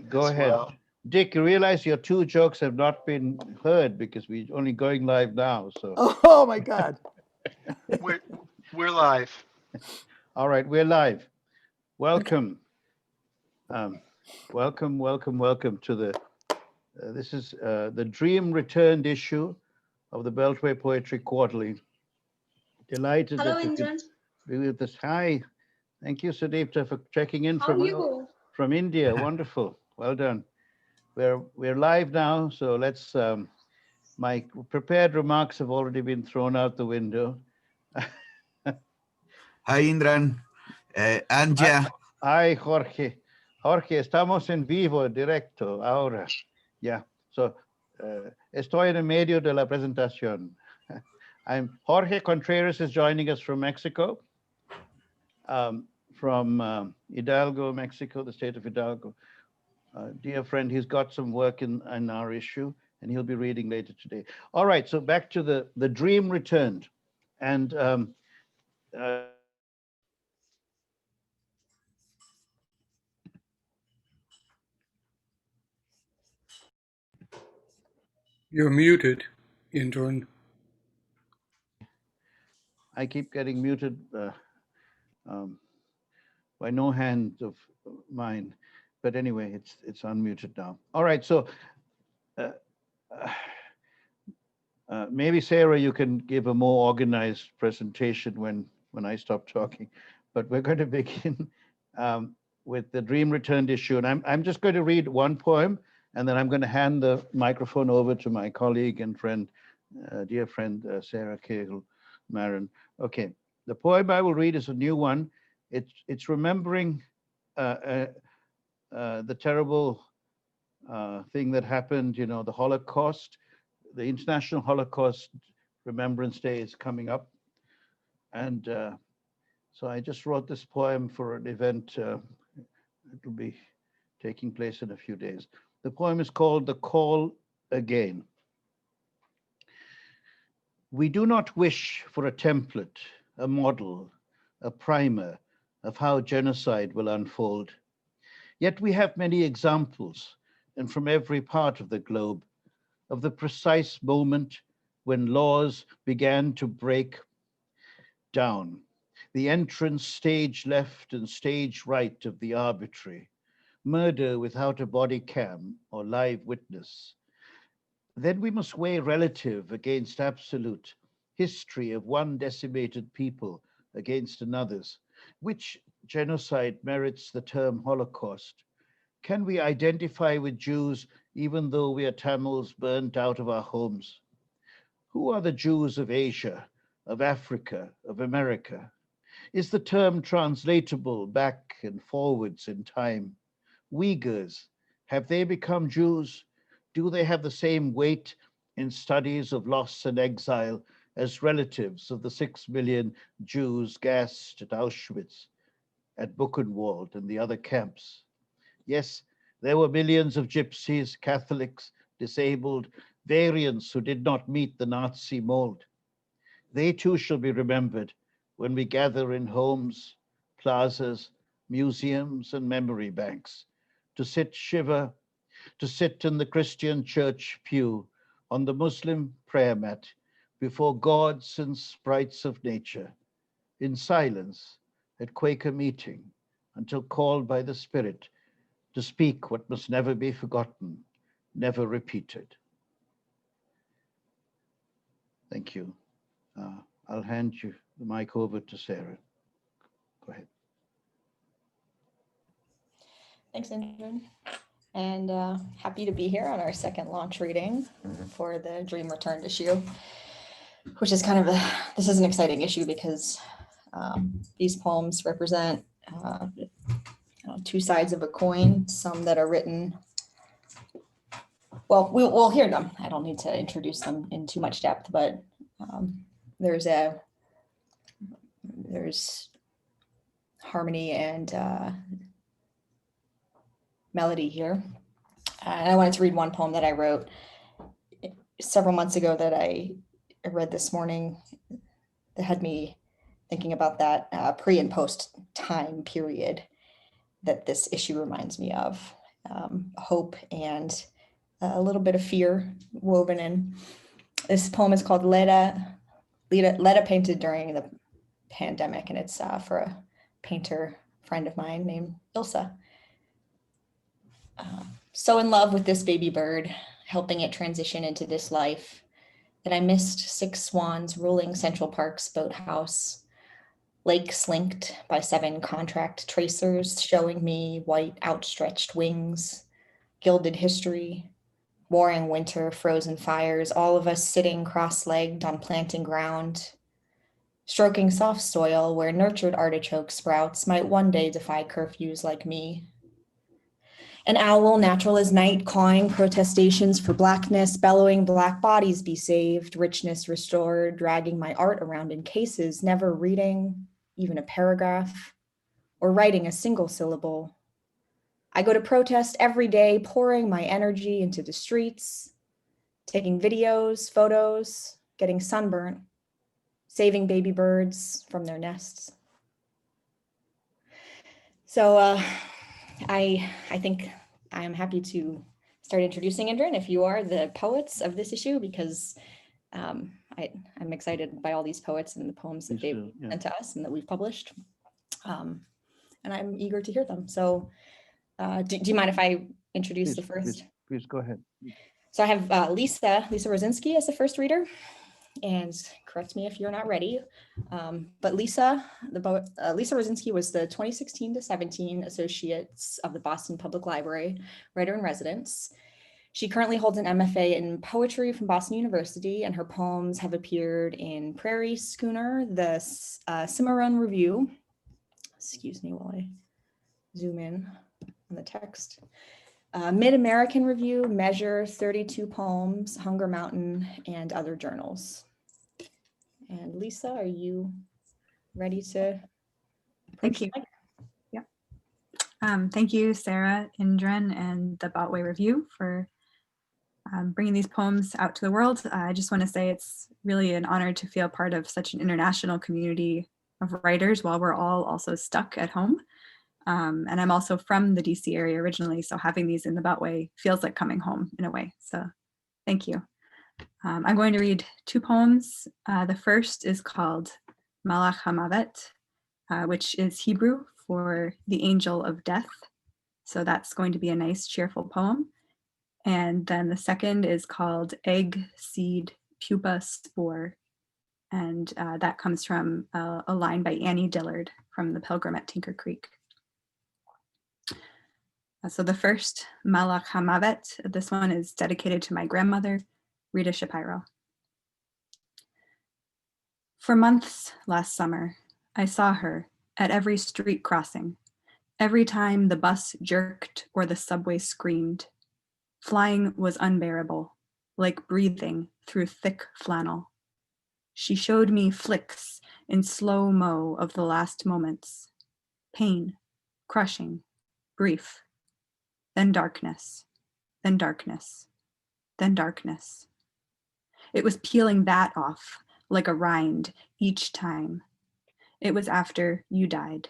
Go ahead. Well. Dick, you realize your two jokes have not been heard because we're only going live now. So. Oh my God. We're live. All right, we're live. Welcome. Welcome to the, this is the Dream Returned issue of the Beltway Poetry Quarterly. Delighted Hello, that you Indran. could be with us. Hi. Thank you, Sudipta, for checking in How are you? from India. Wonderful. Well done. We're live now, so let's, my prepared remarks have already been thrown out the window. Hi, Indran. Anja. Hi, Jorge. Jorge, estamos en vivo, directo, ahora. Ya. So, estoy en el medio de la presentación. Jorge Contreras is joining us from Mexico, from Hidalgo, Mexico, the state of Hidalgo. Dear friend, he's got some work in our issue, and he'll be reading later today. All right, so back to the Dream Returned. And You're muted, Indran. I keep getting muted by no hand of mine. But anyway, it's unmuted now. All right, so maybe Sarah, you can give a more organized presentation when I stop talking. But we're going to begin with the Dream Returned issue, and I'm just going to read one poem, and then I'm going to hand the microphone over to my colleague and friend, dear friend, Sara Cahill Marron. Okay, the poem I will read is a new one. It's remembering the terrible thing that happened, you know, the Holocaust. The International Holocaust Remembrance Day is coming up. And so I just wrote this poem for an event. It'll be taking place in a few days. The poem is called The Call Again. We do not wish for a template, a model, a primer of how genocide will unfold. Yet we have many examples, and from every part of the globe, of the precise moment when laws began to break down, the entrance stage left and stage right of the arbitrary, murder without a body cam or live witness. Then we must weigh relative against absolute, history of one decimated people against another's. Which genocide merits the term Holocaust? Can we identify with Jews even though we are Tamils burnt out of our homes? Who are the Jews of Asia, of Africa, of America? Is the term translatable back and forwards in time? Uyghurs, have they become Jews? Do they have the same weight in studies of loss and exile as relatives of the 6 million Jews gassed at Auschwitz, at Buchenwald and the other camps? Yes, there were millions of gypsies, Catholics, disabled, variants who did not meet the Nazi mold. They too shall be remembered when we gather in homes, plazas, museums, and memory banks to sit shiver, to sit in the Christian church pew, on the Muslim prayer mat, before gods and sprites of nature, in silence at Quaker meeting, until called by the Spirit to speak what must never be forgotten, never repeated. Thank you. I'll hand you the mic over to Sarah. Go ahead. Thanks, Indran. And happy to be here on our second launch reading for the Dream Returned issue, which is kind of this is an exciting issue because these poems represent two sides of a coin, some that are written, well, we'll hear them. I don't need to introduce them in too much depth, but there's harmony and melody here. And I wanted to read one poem that I wrote several months ago that I read this morning that had me thinking about that pre and post time period that this issue reminds me of. hope and a little bit of fear woven in. This poem is called Leda painted during the pandemic, and it's for a painter friend of mine named Ilsa. So in love with this baby bird, helping it transition into this life, that I missed 6 swans ruling Central Park's boathouse, lakes linked by 7 contract tracers showing me white outstretched wings, gilded history, warring winter, frozen fires, all of us sitting cross-legged on planting ground, stroking soft soil where nurtured artichoke sprouts might one day defy curfews like me. An owl, natural as night, cawing protestations for blackness, bellowing black bodies be saved, richness restored, dragging my art around in cases, never reading even a paragraph or writing a single syllable. I go to protest every day, pouring my energy into the streets, taking videos, photos, getting sunburnt, saving baby birds from their nests. So I think I am happy to start introducing Indran if you are the poets of this issue, because I'm excited by all these poets and the poems that they've sent to us and that we've published. And I'm eager to hear them. So do you mind if I introduce the first? Please go ahead. So I have Lisa Rozinski as the first reader, and correct me if you're not ready. But Lisa Rozinski was the 2016 to 17 Associates of the Boston Public Library Writer in Residence. She currently holds an MFA in poetry from Boston University, and her poems have appeared in Prairie Schooner, the Cimarron Review. Excuse me while I zoom in on the text. Mid-American Review, Measure, 32 Poems, Hunger Mountain, and other journals. And Lisa, are you ready to? Thank you. Yeah. Thank you, Sarah, Indran, and the Beltway Review for bringing these poems out to the world. I just want to say it's really an honor to feel part of such an international community of writers while we're all also stuck at home. And I'm also from the DC area originally, so having these in the Beltway feels like coming home in a way. So thank you. I'm going to read 2 poems. The first is called Malach HaMavet, which is Hebrew for the angel of death. So that's going to be a nice cheerful poem. And then the second is called Egg, Seed, Pupa, Spore. And that comes from a line by Annie Dillard from The Pilgrim at Tinker Creek. So the first, Malach HaMavet, this one is dedicated to my grandmother, Rita Shapiro. For months last summer, I saw her at every street crossing, every time the bus jerked or the subway screamed. Flying was unbearable, like breathing through thick flannel. She showed me flicks in slow-mo of the last moments. Pain, crushing, brief. Then darkness, then darkness, then darkness. It was peeling that off like a rind each time. It was after you died.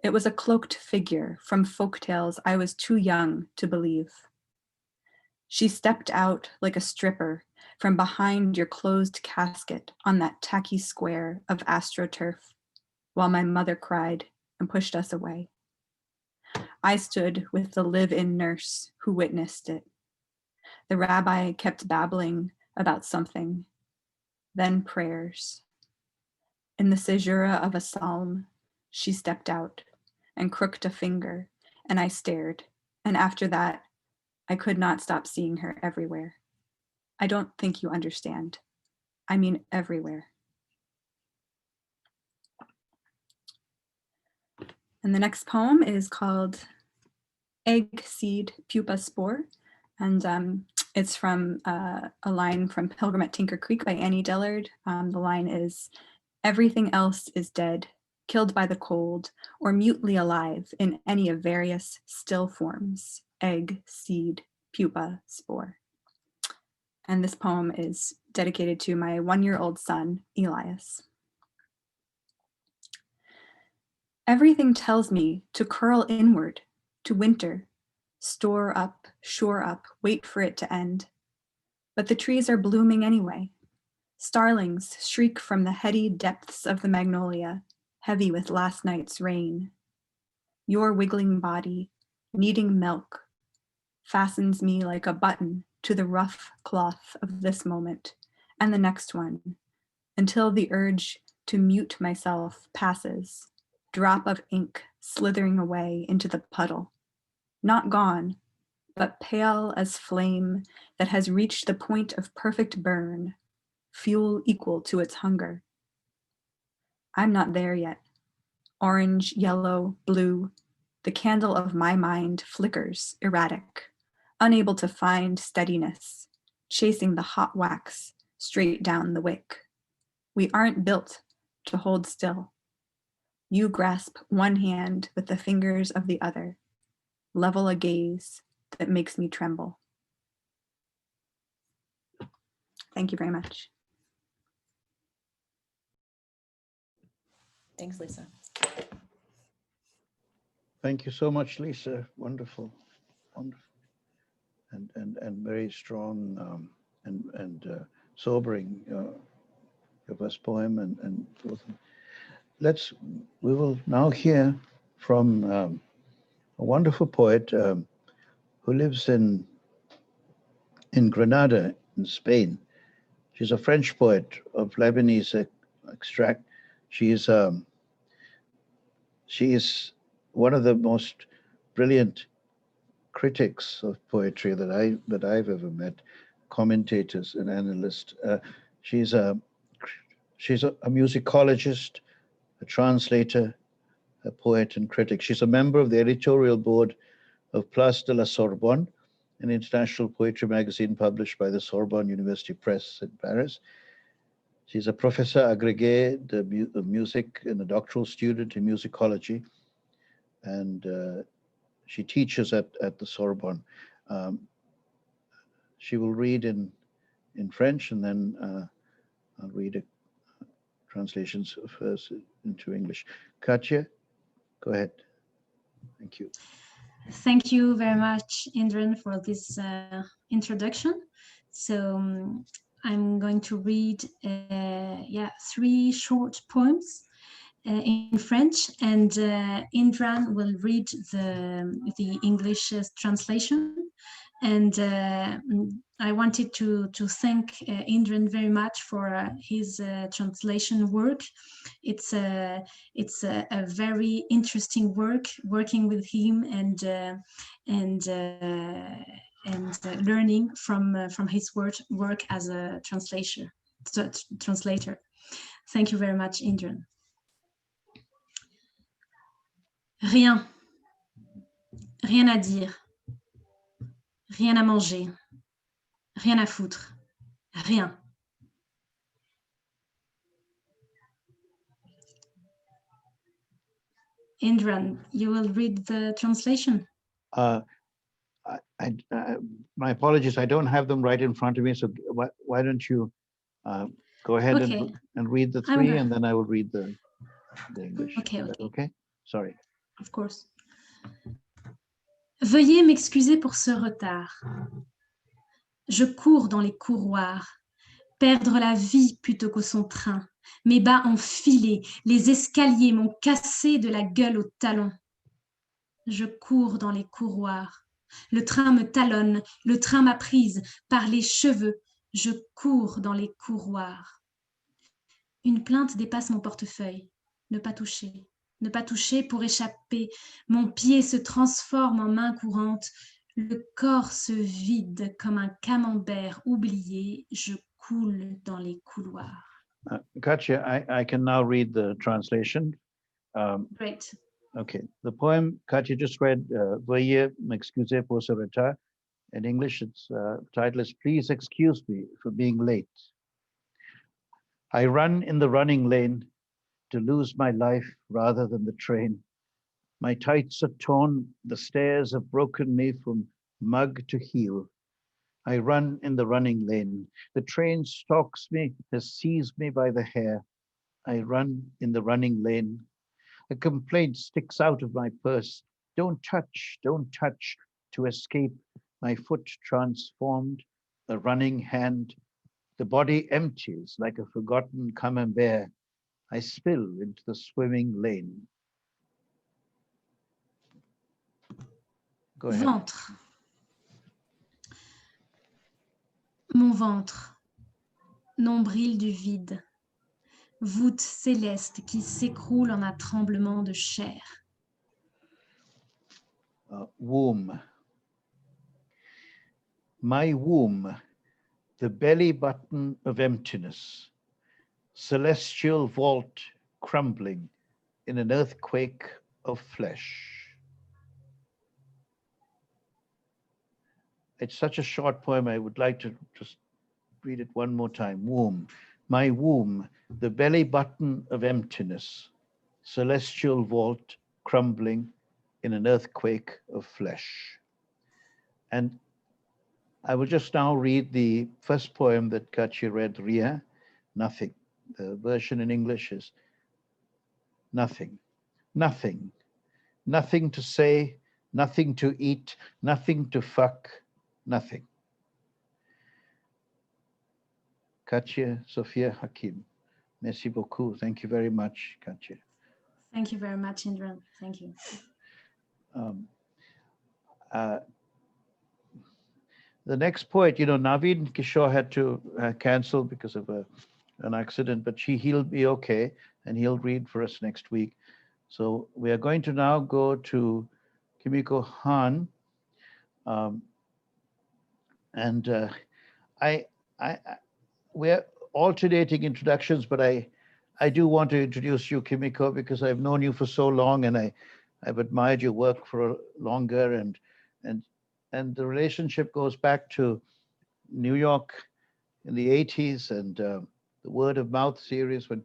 It was a cloaked figure from folktales I was too young to believe. She stepped out like a stripper from behind your closed casket on that tacky square of astroturf, while my mother cried and pushed us away. I stood with the live-in nurse who witnessed it. The rabbi kept babbling about something, then prayers. In the caesura of a psalm, she stepped out and crooked a finger, and I stared, and after that, I could not stop seeing her everywhere. I don't think you understand. I mean everywhere. And the next poem is called Egg, Seed, Pupa, Spore. And it's from a line from Pilgrim at Tinker Creek by Annie Dillard. The line is, everything else is dead, killed by the cold, or mutely alive in any of various still forms, egg, seed, pupa, spore. And this poem is dedicated to my 1-year-old son, Elias. Everything tells me to curl inward, to winter, Store up, shore up, wait for it to end. But the trees are blooming anyway. Starlings shriek from the heady depths of the magnolia, heavy with last night's rain. Your wiggling body, needing milk, fastens me like a button to the rough cloth of this moment and the next one, until the urge to mute myself passes, drop of ink slithering away into the puddle. Not gone, but pale as flame that has reached the point of perfect burn, fuel equal to its hunger. I'm not there yet. Orange, yellow, blue, the candle of my mind flickers, erratic, unable to find steadiness, chasing the hot wax straight down the wick. We aren't built to hold still. You grasp one hand with the fingers of the other, level a gaze that makes me tremble. Thank you very much. Thanks, Lisa. Thank you so much, Lisa. Wonderful, wonderful, and very strong and sobering. Your first poem and both. We will now hear from a wonderful poet who lives in Granada, in Spain. She's a French poet of Lebanese extract. She is one of the most brilliant critics of poetry that I've ever met, commentators and analysts. She's a musicologist, a translator, a poet and critic. She's a member of the editorial board of Place de la Sorbonne, an international poetry magazine published by the Sorbonne University Press in Paris. She's a professor agrégé of music and a doctoral student in musicology. And she teaches at the Sorbonne. She will read in French, and then I'll read translations of hers into English. Katja, go ahead. Thank you. Thank you very much, Indran, for this introduction. So I'm going to read 3 short poems in French, and Indran will read the English translation. And I wanted to thank Indran very much for his translation work. It's a very interesting work, working with him and learning from his work as a translator. Thank you very much, Indran. Rien à dire. Rien à manger, rien à foutre, rien. Indran, you will read the translation. My apologies, I don't have them right in front of me, so why don't you go ahead and read the 3, and then I will read the English. Okay? Sorry. Of course. Veuillez m'excuser pour ce retard. Je cours dans les couloirs, perdre la vie plutôt qu'au son train. Mes bas enfilés, les escaliers m'ont cassé de la gueule au talon. Je cours dans les couloirs. Le train me talonne, le train m'a prise par les cheveux. Je cours dans les couloirs. Une plainte dépasse mon portefeuille. Ne pas toucher. Ne pas toucher pour échapper. Mon pied se transforme en main courante. Le corps se vide comme un camembert oublié. Je coule dans les couloirs. Katja, I can now read the translation. Great. Okay, the poem Katja just read, Veuillez m'excuser pour ce retard. In English, its title is Please Excuse Me for Being Late. I run in the running lane to lose my life rather than the train. My tights are torn, the stairs have broken me from mug to heel. I run in the running lane. The train stalks me, has seized me by the hair. I run in the running lane. A complaint sticks out of my purse. Don't touch, to escape, my foot transformed, a running hand, the body empties like a forgotten camembert. I spill into the swimming lane. Go ahead. Ventre. Mon ventre, nombril du vide, voûte céleste qui s'écroule en un tremblement de chair. Womb. My womb, the belly button of emptiness, celestial vault crumbling in an earthquake of flesh. It's such a short poem, I would like to just read it one more time. Womb, my womb, the belly button of emptiness, celestial vault crumbling in an earthquake of flesh. And I will just now read the first poem that Kachi read, Ria, Nothing. The version in English is nothing, nothing, nothing to say, nothing to eat, nothing to fuck, nothing. Katia Sophia Hakim. Merci beaucoup. Thank you very much, Katia. Thank you very much, Indran. Thank you. The next poet, Naveen Kishore had to cancel because of an accident, but he'll be okay, and he'll read for us next week. So we are going to now go to Kimiko Han, and we're alternating introductions, but I do want to introduce you, Kimiko, because I've known you for so long, and I've admired your work for longer, and the relationship goes back to New York in the 80s and the Word of Mouth series, when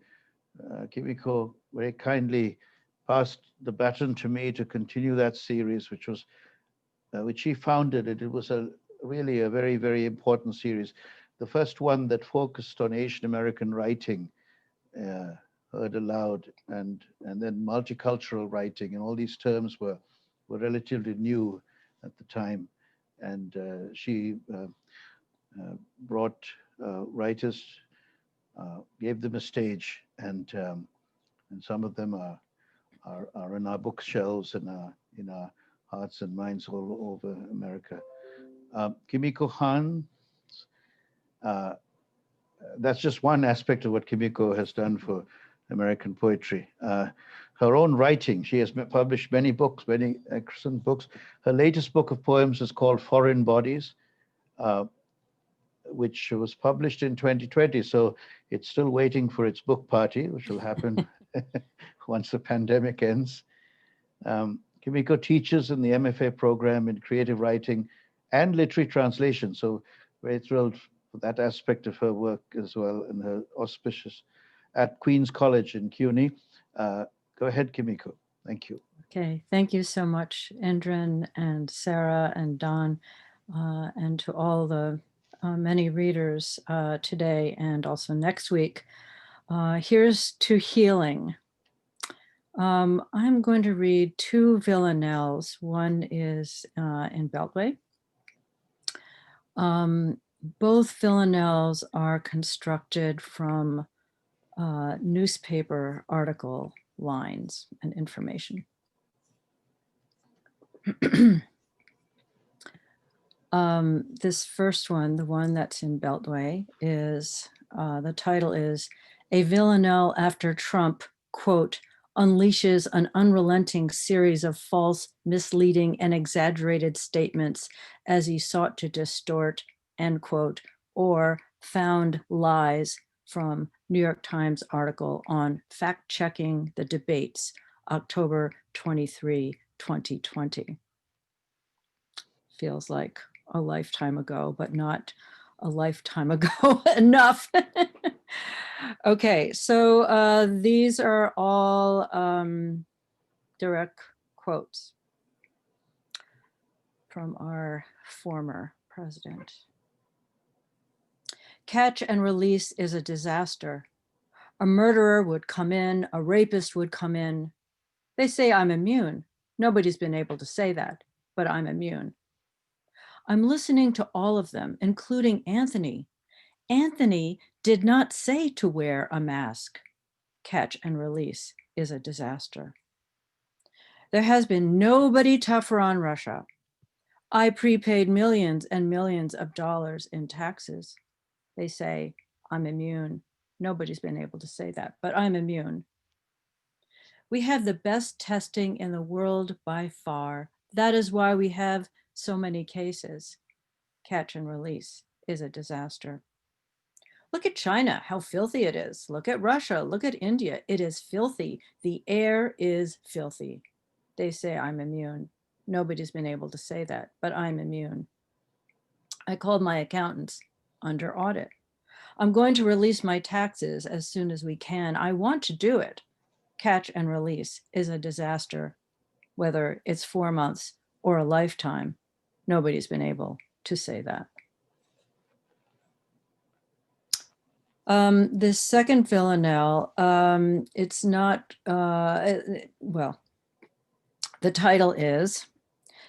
Kimiko very kindly passed the baton to me to continue that series, which she founded. It was really a very, very important series. The first one that focused on Asian American writing, heard aloud, and then multicultural writing, and all these terms were relatively new at the time. And she brought writers, gave them a stage, and some of them are in our bookshelves and in our hearts and minds all over America. Kimiko Han, that's just one aspect of what Kimiko has done for American poetry. Her own writing, she has published many books, many excellent books. Her latest book of poems is called Foreign Bodies, which was published in 2020. So it's still waiting for its book party, which will happen once the pandemic ends. Kimiko teaches in the MFA program in creative writing and literary translation. So very thrilled for that aspect of her work as well, and her auspicious at Queen's College in CUNY. Go ahead, Kimiko. Thank you. Okay, thank you so much, Indran and Sarah and Don, and to all the many readers today and also next week. Here's to healing. I'm going to read two villanelles. One is in Beltway. Both villanelles are constructed from newspaper article lines and information. This first one, the one that's in Beltway, is the title is "A Villanelle After Trump, quote, unleashes an unrelenting series of false, misleading, and exaggerated statements as he sought to distort," end quote, or found lies from New York Times article on fact-checking the debates, October 23, 2020. Feels like a lifetime ago, but not a lifetime ago enough. Okay, so these are all direct quotes from our former president. Catch and release is a disaster. A murderer would come in, a rapist would come in. They say I'm immune. Nobody's been able to say that, but I'm immune. I'm listening to all of them, including Anthony. Anthony did not say to wear a mask. Catch and release is a disaster. There has been nobody tougher on Russia. I prepaid millions and millions of dollars in taxes. They say, I'm immune. Nobody's been able to say that, but I'm immune. We have the best testing in the world by far. That is why we have so many cases. Catch and release is a disaster. Look at China, how filthy it is. Look at Russia, look at India. It is filthy. The air is filthy. They say I'm immune. Nobody's been able to say that, but I'm immune. I called my accountants under audit. I'm going to release my taxes as soon as we can. I want to do it. Catch and release is a disaster, whether it's 4 months or a lifetime. Nobody's been able to say that. This second villanelle, it's not, well, the title is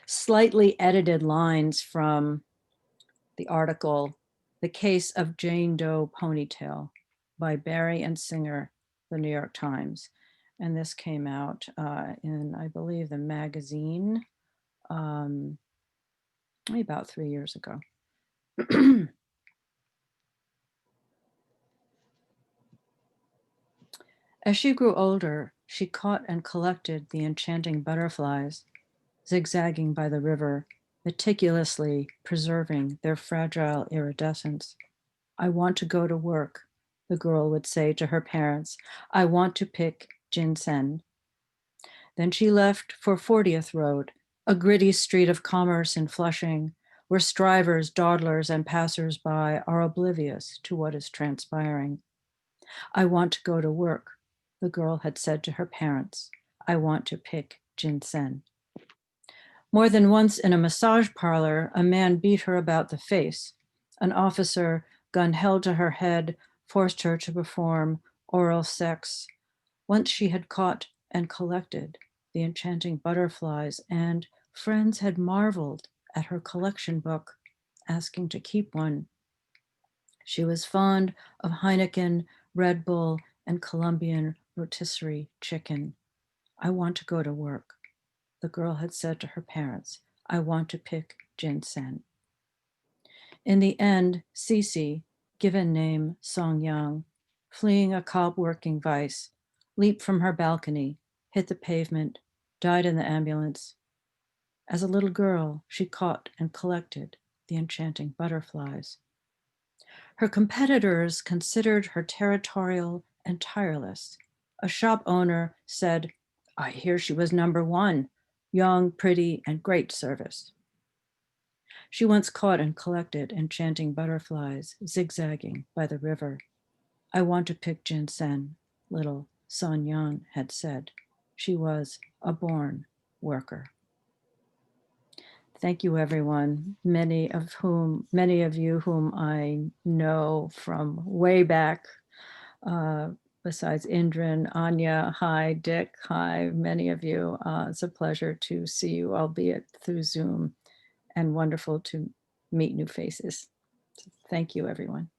slightly edited lines from the article, The Case of Jane Doe Ponytail by Barry and Singer, the New York Times. And this came out in, I believe, the magazine maybe about 3 years ago. As she grew older, she caught and collected the enchanting butterflies, zigzagging by the river, meticulously preserving their fragile iridescence. I want to go to work, the girl would say to her parents. I want to pick ginseng. Then she left for 40th Road, a gritty street of commerce in Flushing, where strivers, dawdlers, and passers-by are oblivious to what is transpiring. I want to go to work, the girl had said to her parents. I want to pick ginseng. More than once in a massage parlor, a man beat her about the face. An officer, gun held to her head, forced her to perform oral sex. Once she had caught and collected the enchanting butterflies, and friends had marveled at her collection book, asking to keep one. She was fond of Heineken, Red Bull, and Colombian rotisserie chicken. I want to go to work, the girl had said to her parents. I want to pick ginseng. In the end, Cece, given name Song Yang, fleeing a cop working vice, leaped from her balcony, hit the pavement, died in the ambulance. As a little girl, she caught and collected the enchanting butterflies. Her competitors considered her territorial and tireless. A shop owner said, I hear she was #1, young, pretty, and great service. She once caught and collected enchanting butterflies zigzagging by the river. I want to pick ginseng, little Son Yang had said. She was a born worker. Thank you, everyone. Many of you whom I know from way back, besides Indran, Anya, hi, Dick, hi, many of you. It's a pleasure to see you, albeit through Zoom, and wonderful to meet new faces. So thank you, everyone.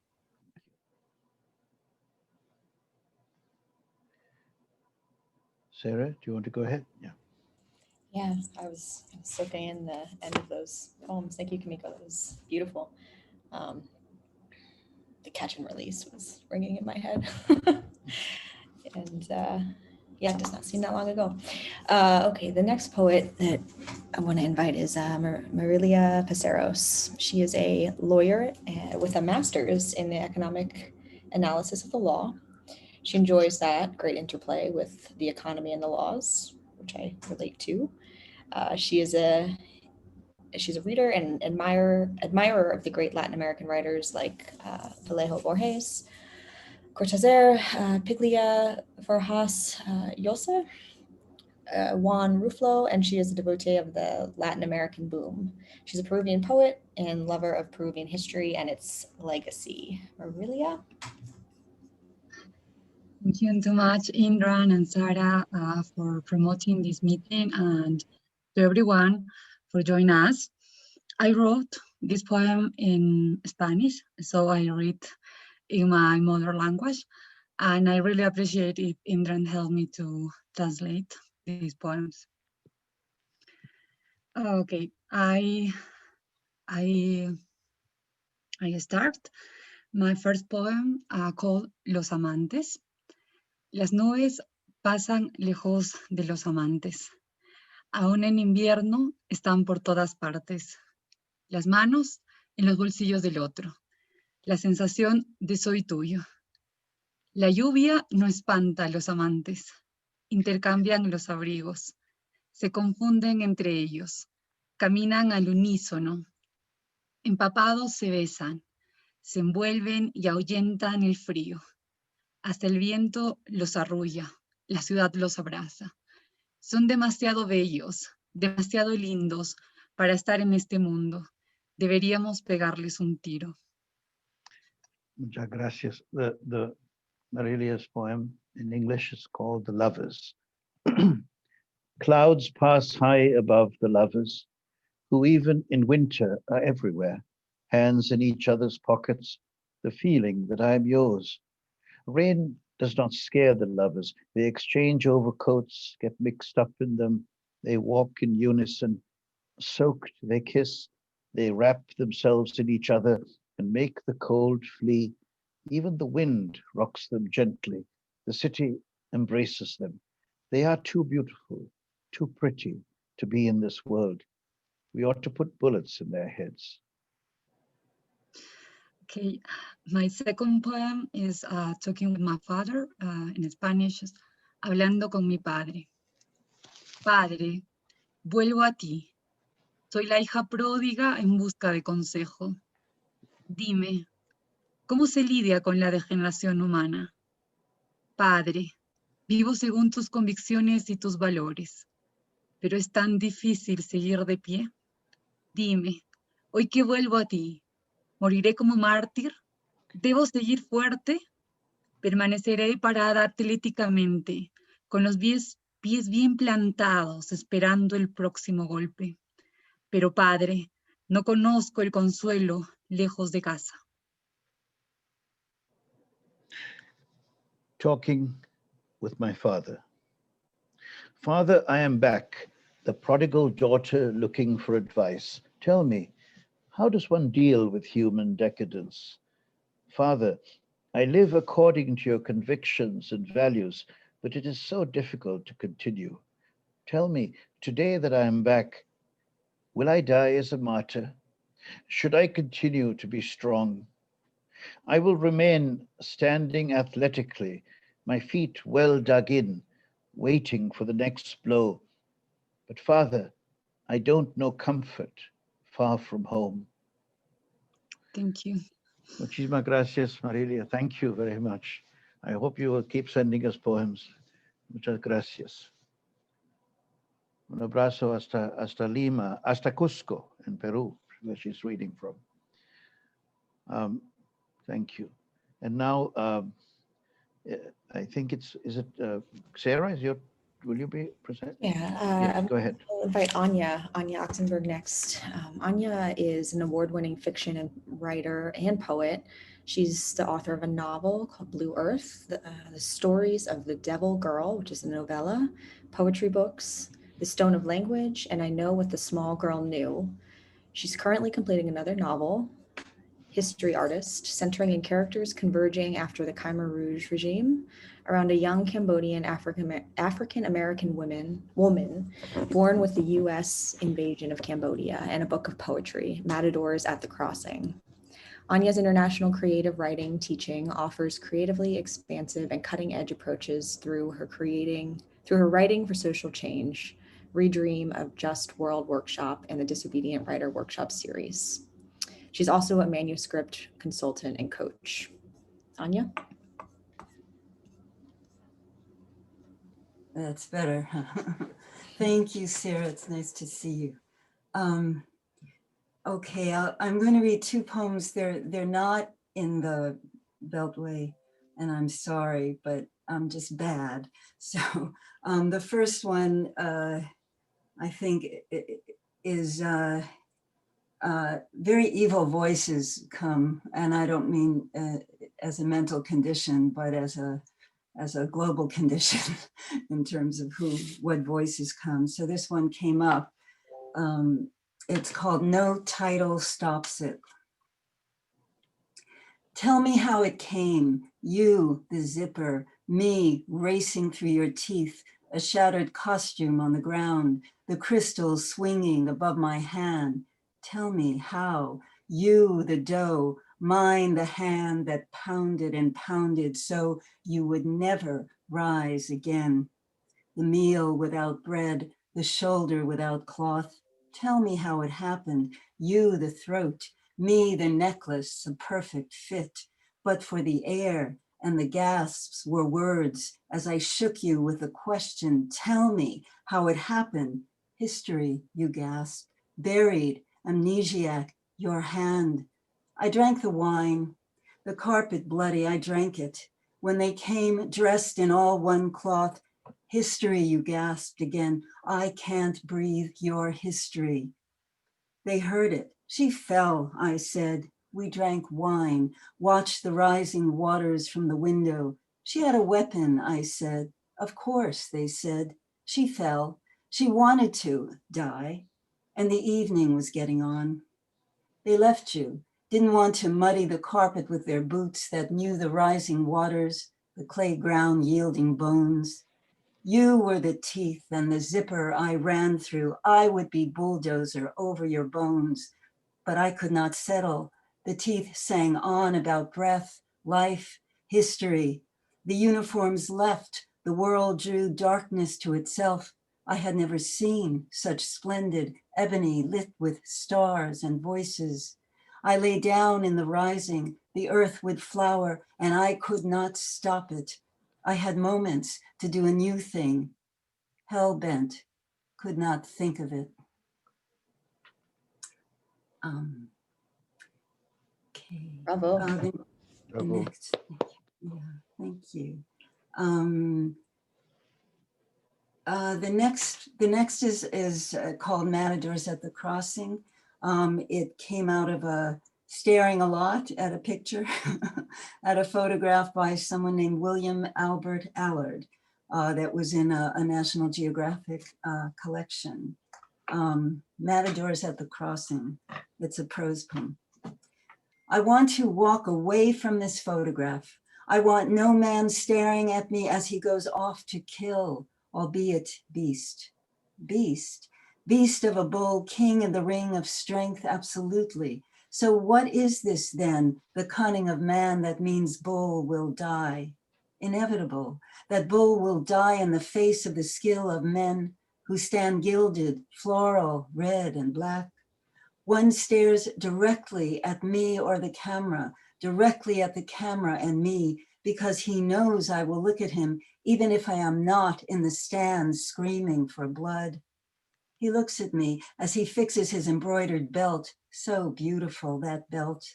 Sarah, do you want to go ahead? Yeah. Yeah, I was soaking in the end of those poems. Thank you, Kimiko. That was beautiful. The catch and release was ringing in my head. And yeah, it does not seem that long ago. Okay, the next poet that I want to invite is Marilia Paseros. She is a lawyer with a master's in the economic analysis of the law. She enjoys that great interplay with the economy and the laws, which I relate to. She's a reader and admirer of the great Latin American writers like Vallejo Borges, Cortázar, Piglia Vargas Llosa, Juan Ruflo, and she is a devotee of the Latin American boom. She's a Peruvian poet and lover of Peruvian history and its legacy. Marilia? Thank you so much, Indran and Sara, for promoting this meeting, and to everyone for joining us. I wrote this poem in Spanish, so I read in my mother language, and I really appreciate if Indran helped me to translate these poems. Okay, I start my first poem called Los Amantes. Las nubes pasan lejos de los amantes. Aún en invierno están por todas partes. Las manos en los bolsillos del otro. La sensación de soy tuyo. La lluvia no espanta a los amantes. Intercambian los abrigos. Se confunden entre ellos. Caminan al unísono. Empapados se besan. Se envuelven y ahuyentan el frío. Hasta el viento los arrulla. La ciudad los abraza. Son demasiado bellos, demasiado lindos para estar en este mundo. Deberíamos pegarles un tiro. Muchas gracias. The Marilia's poem in English is called The Lovers. Clouds pass high above the lovers, who even in winter are everywhere, hands in each other's pockets, the feeling that I am yours. Rain does not scare the lovers. They exchange overcoats, get mixed up in them. They walk in unison. Soaked, they kiss. They wrap themselves in each other and make the cold flee. Even the wind rocks them gently. The city embraces them. They are too beautiful, too pretty to be in this world. We ought to put bullets in their heads. Okay, my second poem is talking with my father in Spanish, hablando con mi padre. Padre, vuelvo a ti. Soy la hija pródiga en busca de consejo. Dime, ¿cómo se lidia con la degeneración humana? Padre, vivo según tus convicciones y tus valores, pero es tan difícil seguir de pie. Dime, hoy que vuelvo a ti, ¿moriré como mártir? ¿Debo seguir fuerte? Permaneceré parada atléticamente, con los pies bien plantados, esperando el próximo golpe. Pero padre, no conozco el consuelo lejos de casa. Talking with my father. Father, I am back, the prodigal daughter looking for advice. Tell me, how does one deal with human decadence? Father, I live according to your convictions and values, but it is so difficult to continue. Tell me, today that I am back, will I die as a martyr? Should I continue to be strong? I will remain standing athletically, my feet well dug in, waiting for the next blow. But Father, I don't know comfort far from home. Thank you. Muchísimas gracias, Marilia. Thank you very much. I hope you will keep sending us poems. Muchas gracias. Un abrazo hasta Lima, hasta Cusco in Peru, where she's reading from. Thank you. And now, I think is it Sarah? Will you be present? Yeah, Yes, go ahead. I'll invite Anya Oxenberg next. Anya is an award-winning fiction and writer and poet. She's the author of a novel called Blue Earth, the stories of the Devil Girl, which is a novella, poetry books, The Stone of Language, and I Know What the Small Girl Knew. She's currently completing another novel, History Artist, centering in characters converging after the Khmer Rouge regime around a young Cambodian African-American woman born with the US invasion of Cambodia, and a book of poetry, Matadors at the Crossing. Anya's international creative writing teaching offers creatively expansive and cutting-edge approaches through her writing for social change, Redream of Just World Workshop, and the Disobedient Writer Workshop series. She's also a manuscript consultant and coach. Anya? That's better. Thank you, Sarah. It's nice to see you. Okay, I'm going to read two poems. They're not in the Beltway, and I'm sorry, but I'm just bad. So the first one, I think, is very evil voices come, and I don't mean as a mental condition, but as a global condition in terms of what voices come. So this one came up. It's called No Title Stops It. Tell me how it came, you, the zipper, me racing through your teeth, a shattered costume on the ground, the crystals swinging above my hand. Tell me how, you, the dough, mine, the hand that pounded and pounded so you would never rise again. The meal without bread, the shoulder without cloth. Tell me how it happened, you, the throat, me, the necklace, a perfect fit, but for the air and the gasps were words as I shook you with a question. Tell me how it happened. History, you gasped, buried, amnesiac, your hand. I drank the wine, the carpet bloody, I drank it. When they came dressed in all one cloth, history, you gasped again. I can't breathe your history. They heard it. She fell, I said. We drank wine, watched the rising waters from the window. She had a weapon, I said. Of course, they said. She fell. She wanted to die. And the evening was getting on. They left you, didn't want to muddy the carpet with their boots that knew the rising waters, the clay ground yielding bones. You were the teeth and the zipper I ran through. I would be bulldozer over your bones, but I could not settle. The teeth sang on about breath, life, history. The uniforms left. The world drew darkness to itself. I had never seen such splendid ebony lit with stars and voices. I lay down in the rising. The earth would flower, and I could not stop it. I had moments to do a new thing. Hell-bent, could not think of it. Okay. Bravo. The next, yeah, thank you. The next is called Matadors at the Crossing. It came out of staring a lot at a picture, at a photograph by someone named William Albert Allard that was in a National Geographic collection. Matadors at the Crossing. It's a prose poem. I want to walk away from this photograph. I want no man staring at me as he goes off to kill, albeit beast. Beast, beast of a bull, king in the ring of strength, absolutely. So what is this then, the cunning of man that means bull will die? Inevitable, that bull will die in the face of the skill of men who stand gilded, floral, red and black. One stares directly at me or the camera, directly at the camera and me, because he knows I will look at him, even if I am not in the stands screaming for blood. He looks at me as he fixes his embroidered belt. So beautiful, that belt.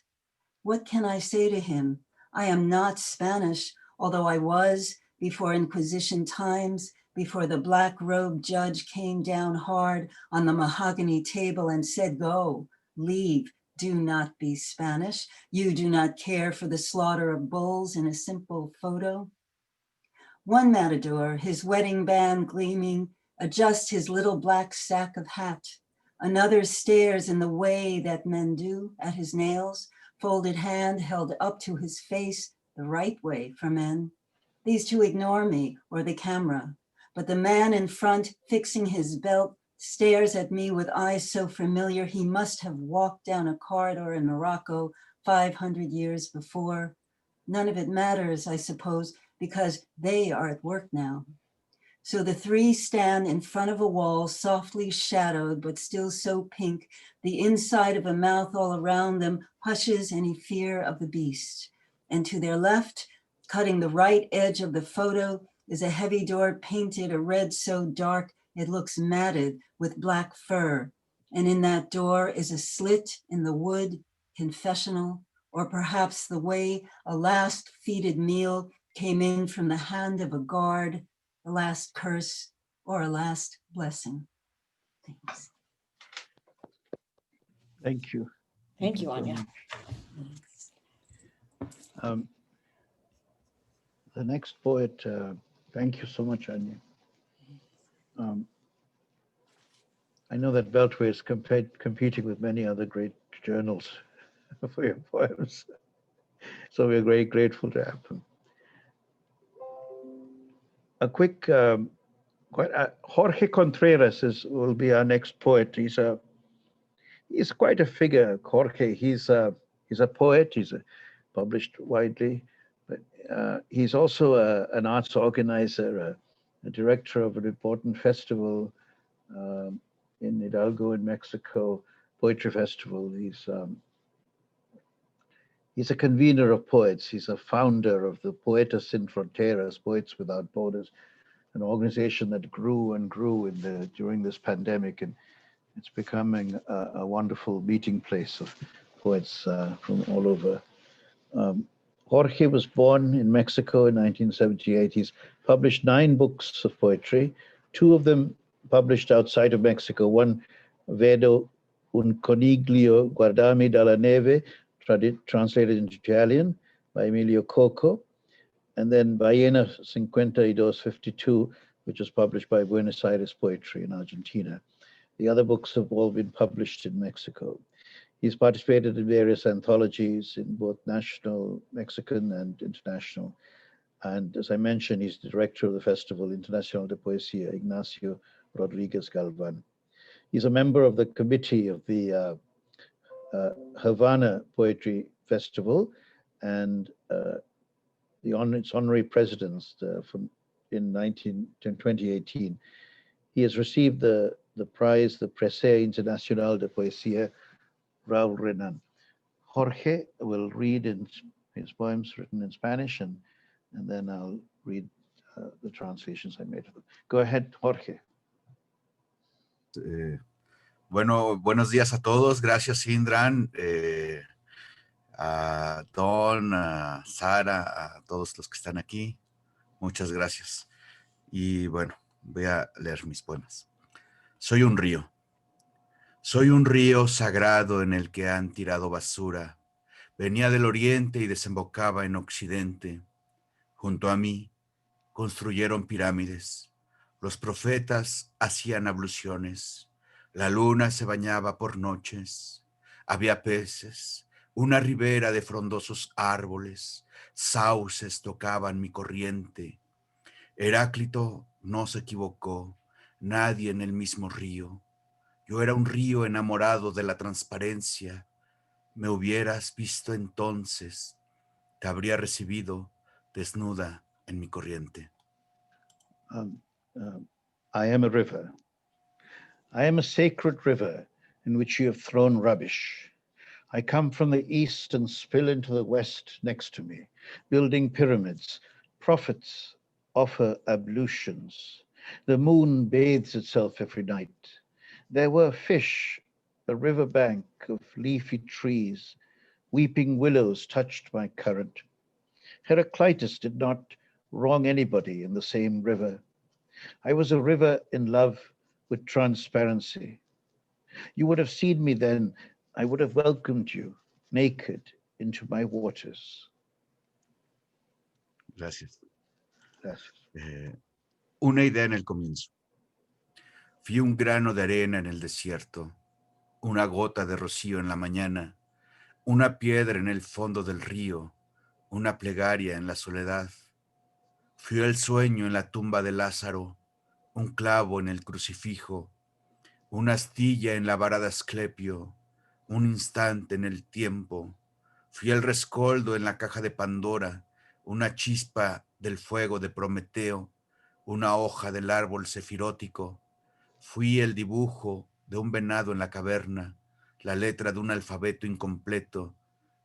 What can I say to him? I am not Spanish, although I was before Inquisition times, before the black-robed judge came down hard on the mahogany table and said, go, leave, do not be Spanish. You do not care for the slaughter of bulls in a simple photo. One matador, his wedding band gleaming, adjusts his little black sack of hat. Another stares in the way that men do at his nails, folded hand held up to his face, the right way for men. These two ignore me or the camera, but the man in front fixing his belt stares at me with eyes so familiar he must have walked down a corridor in Morocco 500 years before. None of it matters, I suppose, because they are at work now. So the three stand in front of a wall, softly shadowed, but still so pink, the inside of a mouth all around them hushes any fear of the beast. And to their left, cutting the right edge of the photo, is a heavy door painted a red so dark it looks matted with black fur. And in that door is a slit in the wood, confessional, or perhaps the way a last feeded meal came in from the hand of a guard, a last curse or a last blessing. Thanks. Thank you. Thank you, so Anya. much. The next poet, thank you so much, Anya. I know that Beltway is competing with many other great journals for your poems. So we're very grateful to have them. A quick, Jorge Contreras will be our next poet. He's quite a figure, Jorge. He's a poet. He's published widely, but he's also an arts organizer, a director of an important festival in Hidalgo in Mexico, Poetry Festival. He's a convener of poets. He's a founder of the Poetas Sin Fronteras, Poets Without Borders, an organization that grew and grew during this pandemic, and it's becoming a wonderful meeting place of poets from all over. Jorge was born in Mexico in 1978. He's published 9 books of poetry, 2 of them published outside of Mexico. One, Vedo un coniglio guardami dalla neve, translated into Italian by Emilio Coco, and then Ballena 52, which was published by Buenos Aires Poetry in Argentina. The other books have all been published in Mexico. He's participated in various anthologies in both national, Mexican, and international. And as I mentioned, he's the director of the Festival Internacional de Poesía, Ignacio Rodriguez Galvan. He's a member of the committee of the Havana Poetry Festival and its honorary presidents in 2018. He has received the prize, the Presea Internacional de Poesía, Raúl Renan. Jorge will read his poems written in Spanish, and then I'll read the translations I made of them. Go ahead, Jorge. Bueno, buenos días a todos. Gracias, Indran, a Don, a Sara, a todos los que están aquí. Muchas gracias. Y bueno, voy a leer mis poemas. Soy un río. Soy un río sagrado en el que han tirado basura. Venía del oriente y desembocaba en occidente. Junto a mí construyeron pirámides. Los profetas hacían abluciones. La luna se bañaba por noches. Había peces, una ribera de frondosos árboles. Sauces tocaban mi corriente. Heráclito no se equivocó. Nadie en el mismo río. Yo era un río enamorado de la transparencia. Me hubieras visto entonces, te habría recibido desnuda en mi corriente. I am a river. I am a sacred river in which you have thrown rubbish. I come from the east and spill into the west next to me, building pyramids. Prophets offer ablutions. The moon bathes itself every night. There were fish, a riverbank of leafy trees. Weeping willows touched my current. Heraclitus did not wrong anybody in the same river. I was a river in love with transparency. You would have seen me then. I would have welcomed you naked into my waters. Gracias. Gracias. Una idea en el comienzo. Fui un grano de arena en el desierto, una gota de rocío en la mañana, una piedra en el fondo del río, una plegaria en la soledad. Fui el sueño en la tumba de Lázaro, un clavo en el crucifijo, una astilla en la vara de Asclepio, un instante en el tiempo. Fui el rescoldo en la caja de Pandora, una chispa del fuego de Prometeo, una hoja del árbol sefirótico. Fui el dibujo de un venado en la caverna, la letra de un alfabeto incompleto,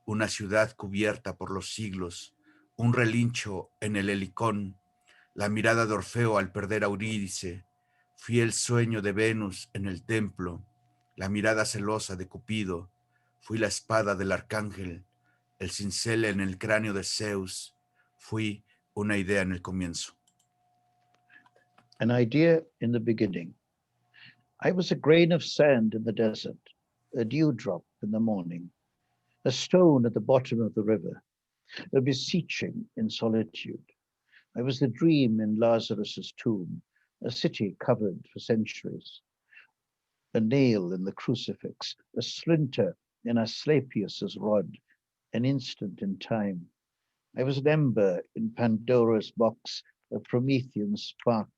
una ciudad cubierta por los siglos, un relincho en el helicón, la mirada de Orfeo al perder a Eurídice. Fui el sueño de Venus en el templo, la mirada celosa de Cupido. Fui la espada del arcángel, el cincel en el cráneo de Zeus. Fui una idea en el comienzo. An idea in the beginning. I was a grain of sand in the desert, a dewdrop in the morning, a stone at the bottom of the river, a beseeching in solitude. I was the dream in Lazarus's tomb, a city covered for centuries, a nail in the crucifix, a splinter in Asclepius's rod, an instant in time. I was an ember in Pandora's box, a Promethean spark,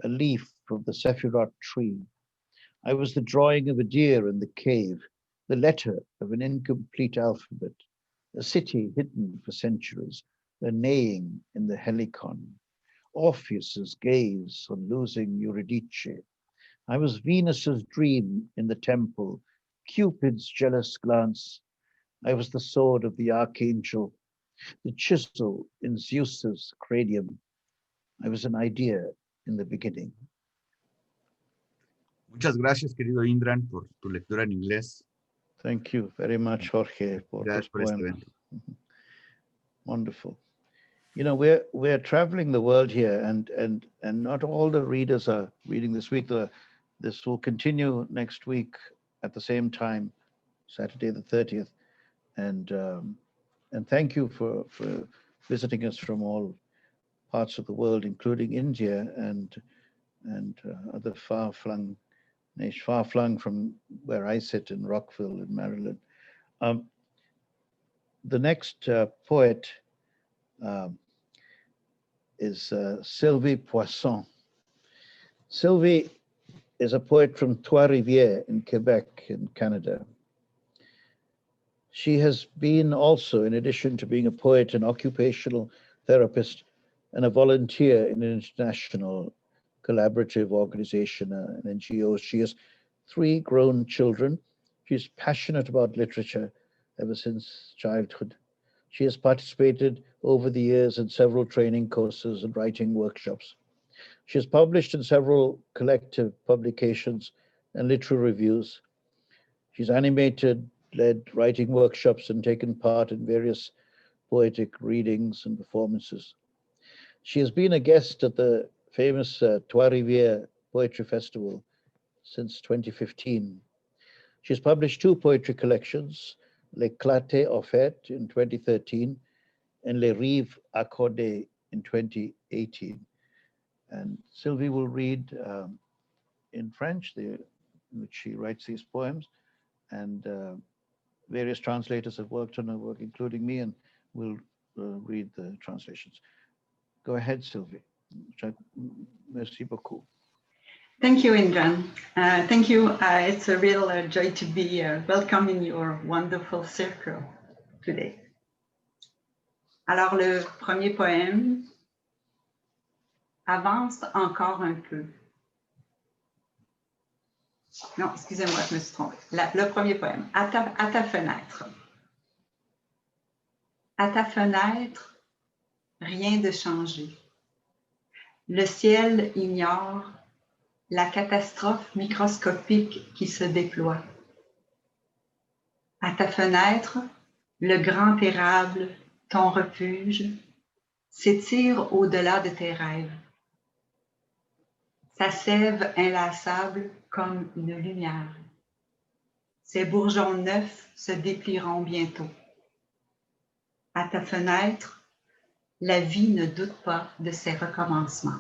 a leaf of the Sephirot tree. I was the drawing of a deer in the cave, the letter of an incomplete alphabet, a city hidden for centuries, a neighing in the helicon, Orpheus's gaze on losing Eurydice. I was Venus's dream in the temple, Cupid's jealous glance. I was the sword of the archangel, the chisel in Zeus's cranium. I was an idea in the beginning. Muchas gracias, querido Indran, por tu lectura en inglés. Thank you very much, Jorge, for Gracias this por este poem. evento. Wonderful. You know, we're traveling the world here, and not all the readers are reading this week. This will continue next week at the same time, Saturday the 30th. And thank you for visiting us from all parts of the world, including India and other far-flung from where I sit in Rockville in Maryland. The next poet is Sylvie Poisson. Sylvie is a poet from Trois-Rivières in Quebec in Canada. She has been also, in addition to being a poet, an occupational therapist and a volunteer in an international collaborative organization, an NGO. She has 3 grown children. She's passionate about literature ever since childhood. She has participated over the years in several training courses and writing workshops. She has published in several collective publications and literary reviews. She's animated, led writing workshops, and taken part in various poetic readings and performances. She has been a guest at the famous Trois-Rivières Poetry Festival since 2015. She's published 2 poetry collections, L'Éclaté Offert in 2013 and Les Rives Accordées in 2018. And Sylvie will read in French, in which she writes these poems, and various translators have worked on her work, including me, and will read the translations. Go ahead, Sylvie. Merci beaucoup. Thank you, Indran. Thank you. It's a real joy to be welcome in your wonderful circle today. Alors, le premier poème, Avance encore un peu. Non, excusez-moi, je me suis trompée. Le premier poème, à ta fenêtre. À ta fenêtre, rien de changé. Le ciel ignore la catastrophe microscopique qui se déploie. À ta fenêtre, le grand érable, ton refuge, s'étire au-delà de tes rêves. Sa sève inlassable comme une lumière. Ses bourgeons neufs se déplieront bientôt. À ta fenêtre, la vie ne doute pas de ses recommencements.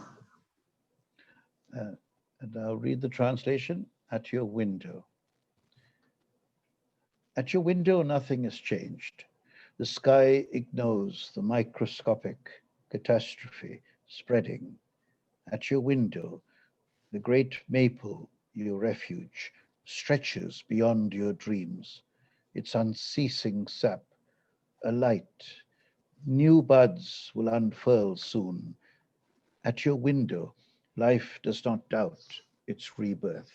And I'll read the translation. At your window. At your window, nothing has changed. The sky ignores the microscopic catastrophe spreading. At your window, the great maple, your refuge, stretches beyond your dreams, its unceasing sap, a light. New buds will unfurl soon. At your window, life does not doubt its rebirth.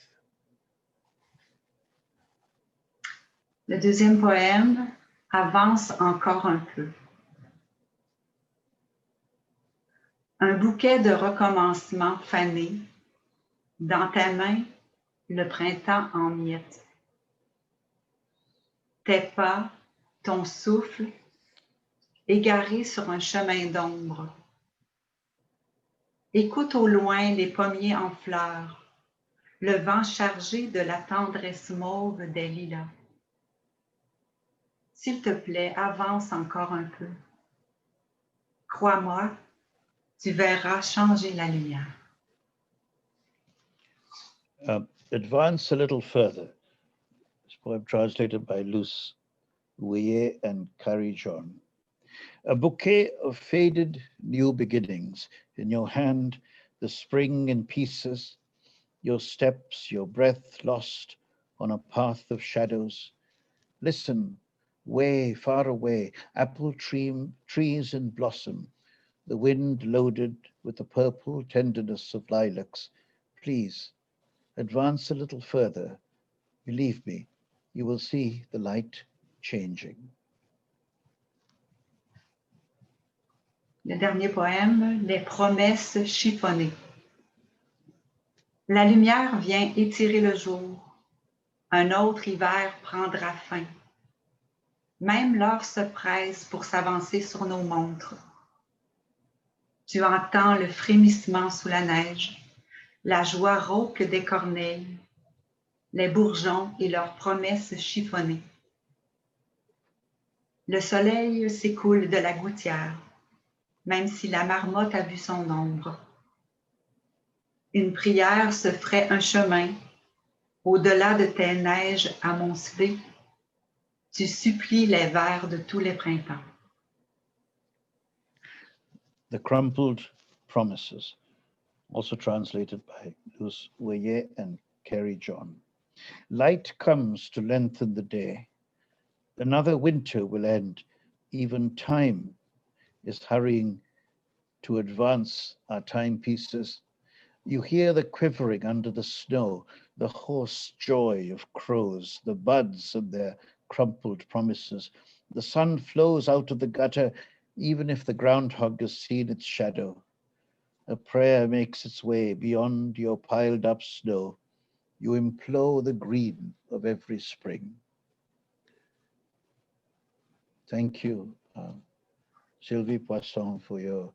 Le deuxième poème, Avance encore un peu. Un bouquet de recommencements fanés, dans ta main, le printemps en miettes. Tes pas, ton souffle, égaré sur un chemin d'ombre. Écoute au loin les pommiers en fleurs, le vent chargé de la tendresse mauve des lilas. S'il te plaît, avance encore un peu. Crois-moi, tu verras changer la lumière. Advance a little further. This poem translated by Luce Ouillet and Carrie John. A bouquet of faded new beginnings. In your hand, the spring in pieces, your steps, your breath lost on a path of shadows. Listen, way far away, apple trees in blossom, the wind loaded with the purple tenderness of lilacs. Please, advance a little further. Believe me, you will see the light changing. Le dernier poème, Les promesses chiffonnées. La lumière vient étirer le jour. Un autre hiver prendra fin. Même l'heure se presse pour s'avancer sur nos montres. Tu entends le frémissement sous la neige, la joie rauque des corneilles, les bourgeons et leurs promesses chiffonnées. Le soleil s'écoule de la gouttière, même si la marmotte a vu son ombre. Une prière se ferait un chemin, au-delà de tes neiges amoncelées, tu supplies les vers de tous les printemps. The Crumpled Promises, also translated by Luce Ouillet and Carrie John. Light comes to lengthen the day. Another winter will end. Even time is hurrying to advance our timepieces. You hear the quivering under the snow, the hoarse joy of crows, the buds and their crumpled promises. The sun flows out of the gutter, even if the groundhog has seen its shadow. A prayer makes its way beyond your piled up snow. You implore the green of every spring. Thank you, Sylvie Poisson, for your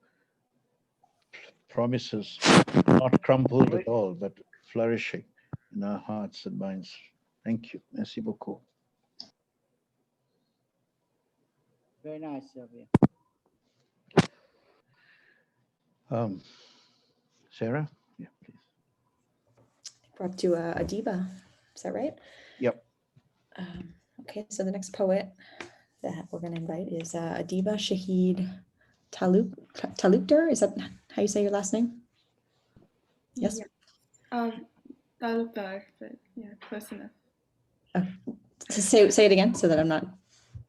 promises, not crumpled at all, but flourishing in our hearts and minds. Thank you. Merci beaucoup. Very nice, Sylvia. Sarah? Yeah, please. We're up to Adiva. Is that right? Yep. Okay, so the next poet that we're going to invite is Adiva Shahid Talukter. Is that how you say your last name? Yes? Talukter, but yeah, close enough. So say it again so that I'm not...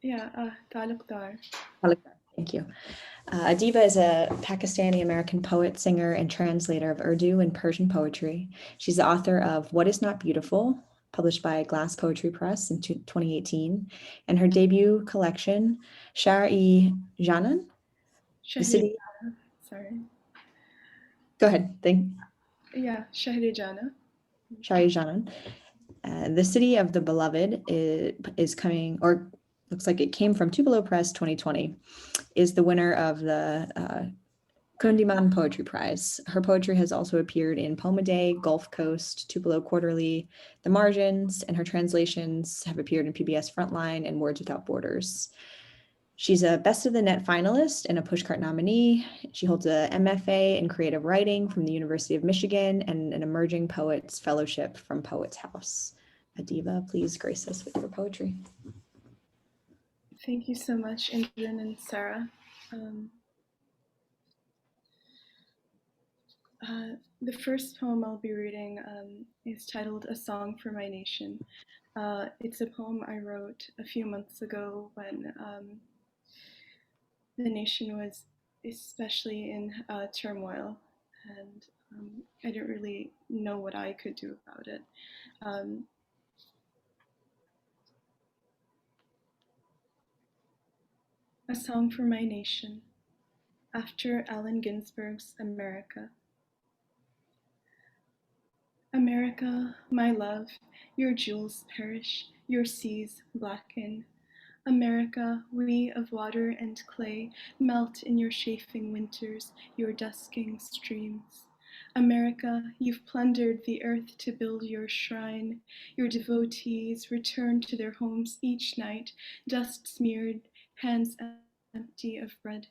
Yeah, Talukter. Talukter, thank you. Adiva is a Pakistani-American poet, singer, and translator of Urdu and Persian poetry. She's the author of What Is Not Beautiful, published by Glass Poetry Press in 2018, and her debut collection, Shahid the city. Sorry. Go ahead. Yeah, Shahid. Shahid. The City of the Beloved is coming, or looks like it came from Tupelo Press 2020, is the winner of the Kundiman Poetry Prize. Her poetry has also appeared in Poem a Day, Gulf Coast, Tupelo Quarterly, The Margins, and her translations have appeared in PBS Frontline and Words Without Borders. She's a Best of the Net finalist and a Pushcart nominee. She holds a MFA in creative writing from the University of Michigan and an Emerging Poets Fellowship from Poets House. Adiva, please grace us with your poetry. Thank you so much, Indran and Sara. The first poem I'll be reading is titled A Song for My Nation. It's a poem I wrote a few months ago when the nation was especially in turmoil, and I didn't really know what I could do about it. A Song for My Nation, after Allen Ginsberg's America. America, my love, your jewels perish, your seas blacken. America, we of water and clay, melt in your chafing winters, your dusking streams. America, you've plundered the earth to build your shrine. Your devotees return to their homes each night, dust smeared, hands empty of bread.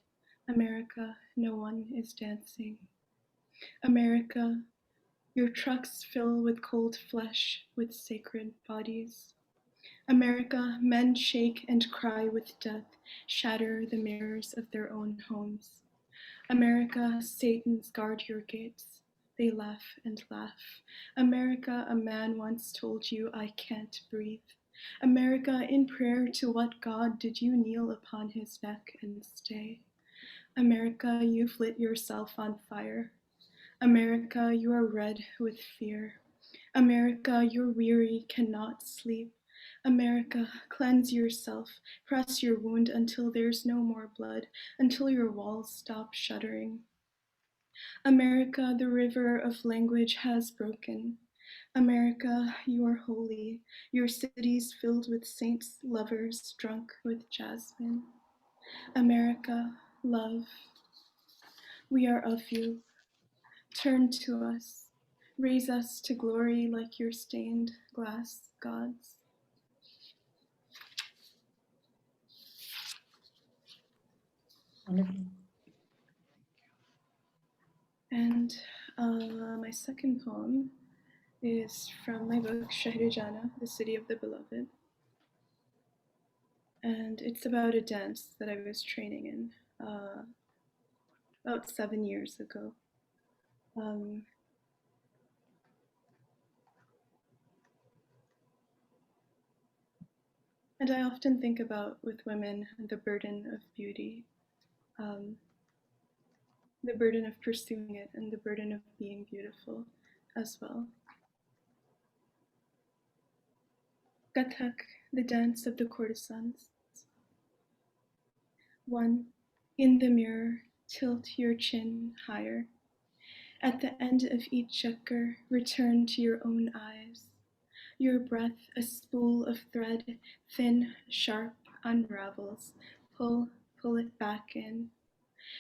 America, no one is dancing. America, your trucks fill with cold flesh, with sacred bodies. America, men shake and cry with death, shatter the mirrors of their own homes. America, Satans guard your gates. They laugh and laugh. America, a man once told you, I can't breathe. America, in prayer to what God did you kneel upon his neck and stay? America, you've lit yourself on fire. America, you are red with fear. America, you're weary, cannot sleep. America, cleanse yourself, press your wound until there's no more blood, until your walls stop shuddering. America, the river of language has broken. America, you are holy, your cities filled with saints, lovers, drunk with jasmine. America, love, we are of you. Turn to us, raise us to glory like your stained glass gods. Wonderful. And my second poem is from my book, Shahid, The City of the Beloved. And it's about a dance that I was training in about 7 years ago. And I often think about, with women, the burden of beauty, the burden of pursuing it, and the burden of being beautiful as well. Kathak, the dance of the courtesans. 1. In the mirror, tilt your chin higher. At the end of each chakkar, return to your own eyes. Your breath, a spool of thread, thin, sharp, unravels. Pull it back in.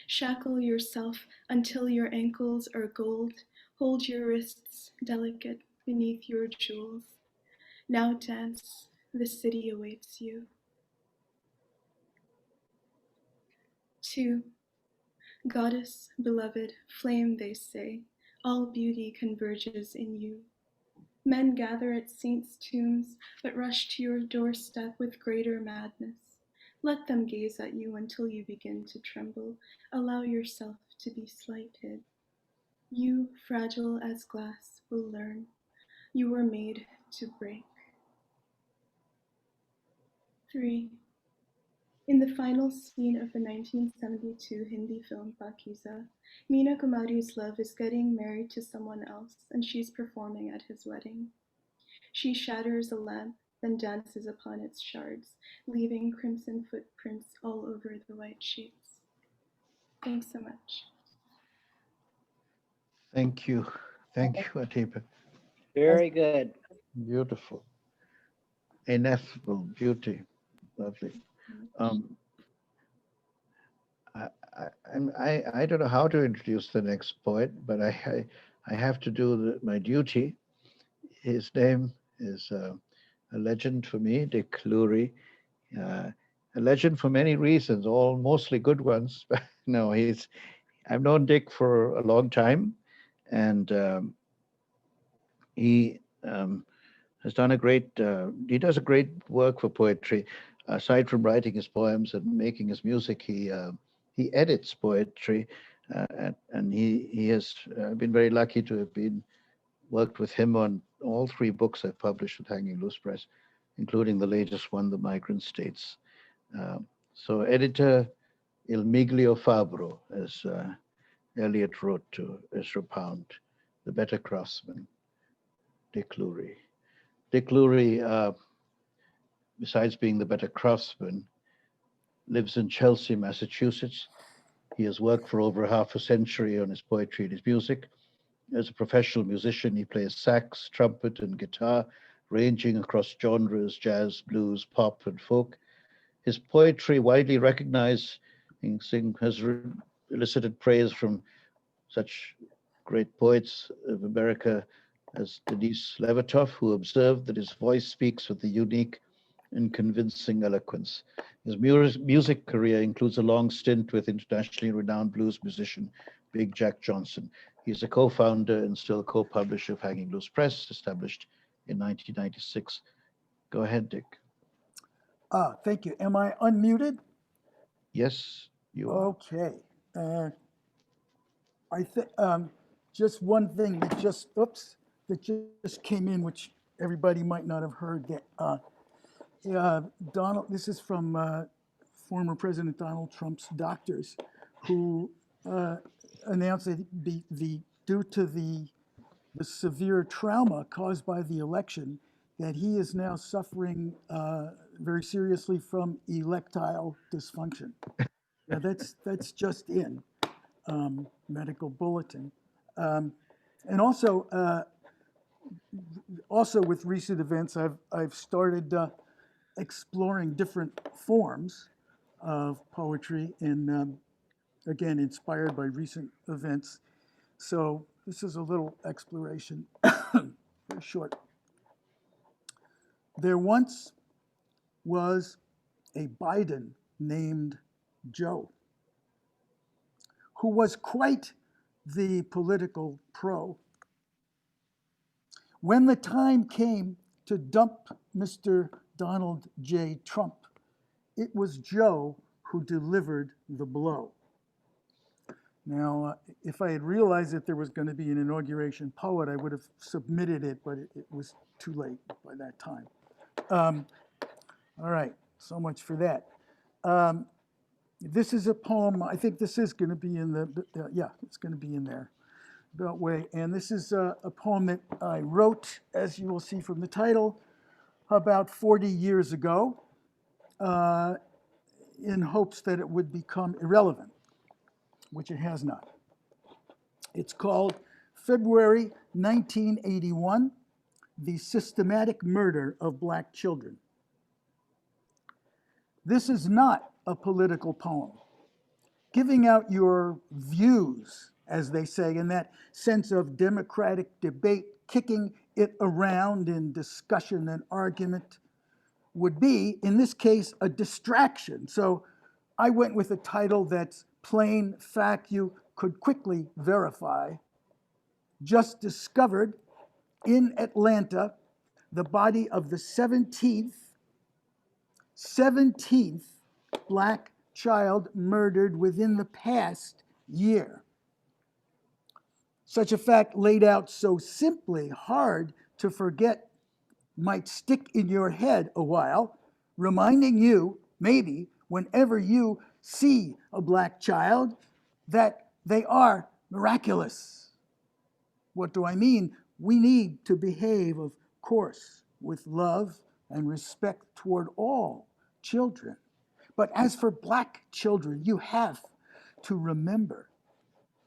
Shackle yourself until your ankles are gold. Hold your wrists delicate beneath your jewels. Now dance, the city awaits you. 2. Goddess, beloved, flame, they say, all beauty converges in you. Men gather at saints' tombs, but rush to your doorstep with greater madness. Let them gaze at you until you begin to tremble. Allow yourself to be slighted. You, fragile as glass, will learn. You were made to break. 3. In the final scene of the 1972 Hindi film Pakiza, Meena Kumari's love is getting married to someone else, and she's performing at his wedding. She shatters a lamp, then dances upon its shards, leaving crimson footprints all over the white sheets. Thanks so much. Thank you. Thank you, Adiva. Very good. Beautiful. Ineffable beauty. Lovely. I don't know how to introduce the next poet, but I have to do my duty. His name is a legend for me, Dick Cloture. A legend for many reasons, all mostly good ones. But no, I've known Dick for a long time, and he has done he does a great work for poetry. Aside from writing his poems and making his music, he edits poetry, and he has been very lucky to have worked with him on all 3 books I've published with Hanging Loose Press, including the latest one, The Migrant States. So editor Il Miglio Fabbro, as Eliot wrote to Ezra Pound, the better craftsman, Dick Cloture. Dick Cloture, besides being the better craftsman, lives in Chelsea, Massachusetts. He has worked for over half a century on his poetry and his music. As a professional musician, he plays sax, trumpet, and guitar, ranging across genres, jazz, blues, pop, and folk. His poetry, widely recognized, has elicited praise from such great poets of America as Denis Levertov, who observed that his voice speaks with a unique and convincing eloquence. His music career includes a long stint with internationally renowned blues musician Big Jack Johnson. He's a co-founder and still co-publisher of Hanging Loose Press, established in 1996. Go ahead, Dick. Thank you. Am I unmuted? Yes, you are. Okay. I think just one thing that just came in, which everybody might not have heard. That Donald. This is from former President Donald Trump's doctors, who announced that due to the severe trauma caused by the election, that he is now suffering very seriously from erectile dysfunction. Yeah, that's just in medical bulletin, and also with recent events, I've started exploring different forms of poetry, and again inspired by recent events. So this is a little exploration, very short. There once was a Biden named Joe, who was quite the political pro. When the time came to dump Mr. Donald J. Trump, it was Joe who delivered the blow. Now, if I had realized that there was going to be an inauguration poet, I would have submitted it, but it was too late by that time. All right, so much for that. This is a poem. I think this is going to be in the, it's going to be in there, Beltway. And this is a poem that I wrote, as you will see from the title, about 40 years ago, in hopes that it would become irrelevant, which it has not. It's called February 1981, The Systematic Murder of Black Children. This is not a political poem, giving out your views, as they say, in that sense of democratic debate, kicking it around in discussion and argument would be, in this case, a distraction. So I went with a title that's plain fact you could quickly verify. Just discovered in Atlanta the body of the 17th Black child murdered within the past year. Such a fact laid out so simply, hard to forget, might stick in your head a while, reminding you, maybe, whenever you see a Black child, that they are miraculous. What do I mean? We need to behave, of course, with love and respect toward all children. But as for Black children, you have to remember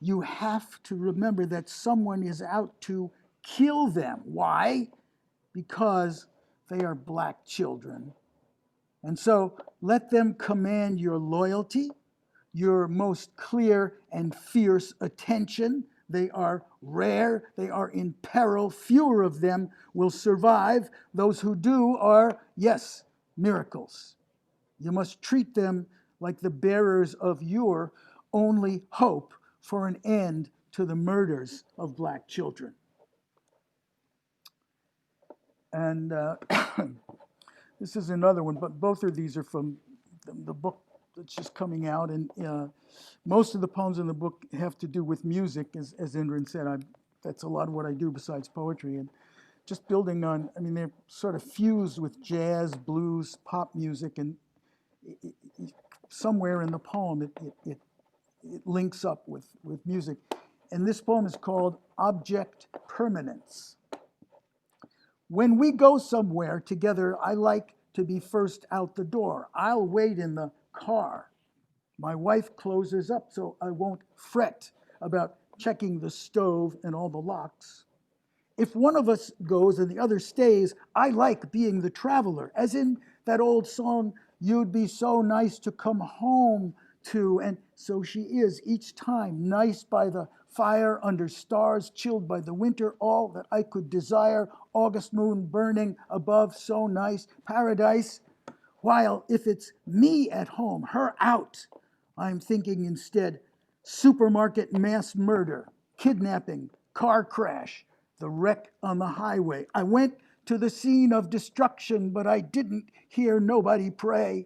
that someone is out to kill them. Why? Because they are Black children. And so let them command your loyalty, your most clear and fierce attention. They are rare, they are in peril. Fewer of them will survive. Those who do are, yes, miracles. You must treat them like the bearers of your only hope for an end to the murders of Black children. And this is another one, but both of these are from the book that's just coming out. And most of the poems in the book have to do with music, as Indran said. That's a lot of what I do besides poetry. And just building on, I mean, they're sort of fused with jazz, blues, pop music, and somewhere in the poem it links up with music. And this poem is called Object Permanence. When we go somewhere together, I like to be first out the door. I'll wait in the car. My wife closes up so I won't fret about checking the stove and all the locks. If one of us goes and the other stays, I like being the traveler, as in that old song, "You'd be so nice to come home too. And so she is each time, nice by the fire under stars, chilled by the winter, all that I could desire, August moon burning above, so nice, paradise. While if it's me at home, her out, I'm thinking instead, supermarket mass murder, kidnapping, car crash, the wreck on the highway. I went to the scene of destruction, but I didn't hear nobody pray.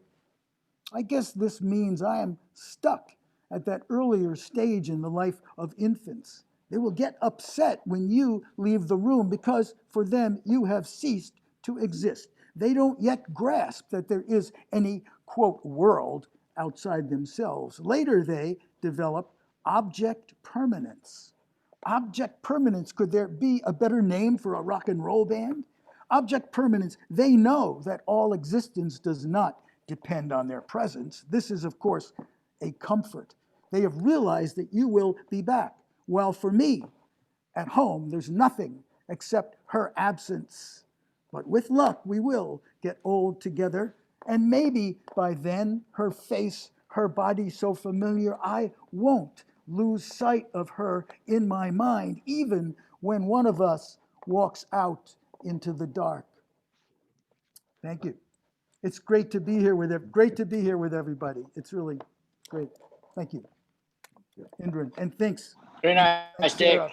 I guess this means I am stuck at that earlier stage in the life of infants. They will get upset when you leave the room because for them you have ceased to exist. They don't yet grasp that there is any, quote, world outside themselves. Later they develop object permanence. Object permanence, could there be a better name for a rock and roll band? Object permanence, they know that all existence does not depend on their presence. This is, of course, a comfort. They have realized that you will be back. While for me, at home, there's nothing except her absence. But with luck, we will get old together. And maybe by then, her face, her body so familiar, I won't lose sight of her in my mind, even when one of us walks out into the dark. Thank you. It's great to be here with everybody. It's really great. Thank you, Indran, and thanks. Very nice, Thanks, Dick. Sarah.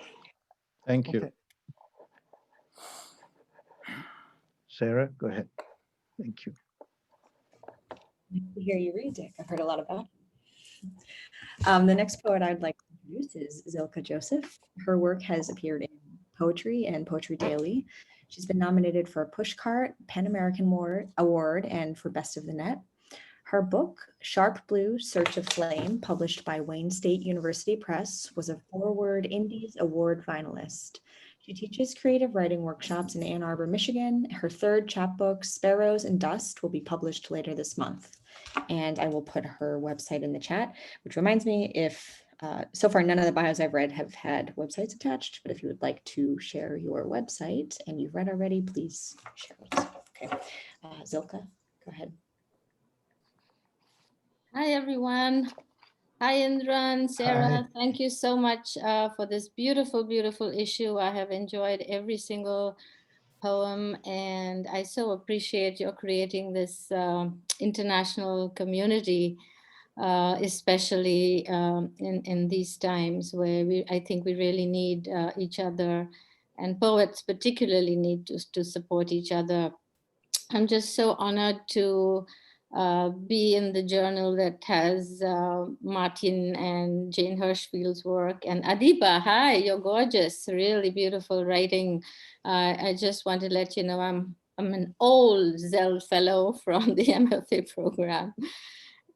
Thank you. Okay. Sarah, go ahead. Thank you. Nice to hear you read, Dick. I've heard a lot about the next poet I'd like to introduce is Zilka Joseph. Her work has appeared in Poetry and Poetry Daily. She's been nominated for a Pushcart, Pan American Award, and for Best of the Net. Her book, Sharp Blue, Search of Flame, published by Wayne State University Press, was a Forward Indies Award finalist. She teaches creative writing workshops in Ann Arbor, Michigan. Her third chapbook, Sparrows and Dust, will be published later this month. And I will put her website in the chat, which reminds me, if so far none of the bios I've read have had websites attached, but if you would like to share your website and you've read already, please share it. Okay, Zilka, go ahead. Hi, everyone. Hi, Indran, Sarah. Hi. Thank you so much for this beautiful, beautiful issue. I have enjoyed every single poem, and I so appreciate your creating this international community, especially in these times where I think we really need each other, and poets particularly need to support each other. I'm just so honored to be in the journal that has Martin and Jane Hirschfeld's work. And Adiva, hi, you're gorgeous, really beautiful writing. I just want to let you know I'm an old Zell fellow from the MFA program.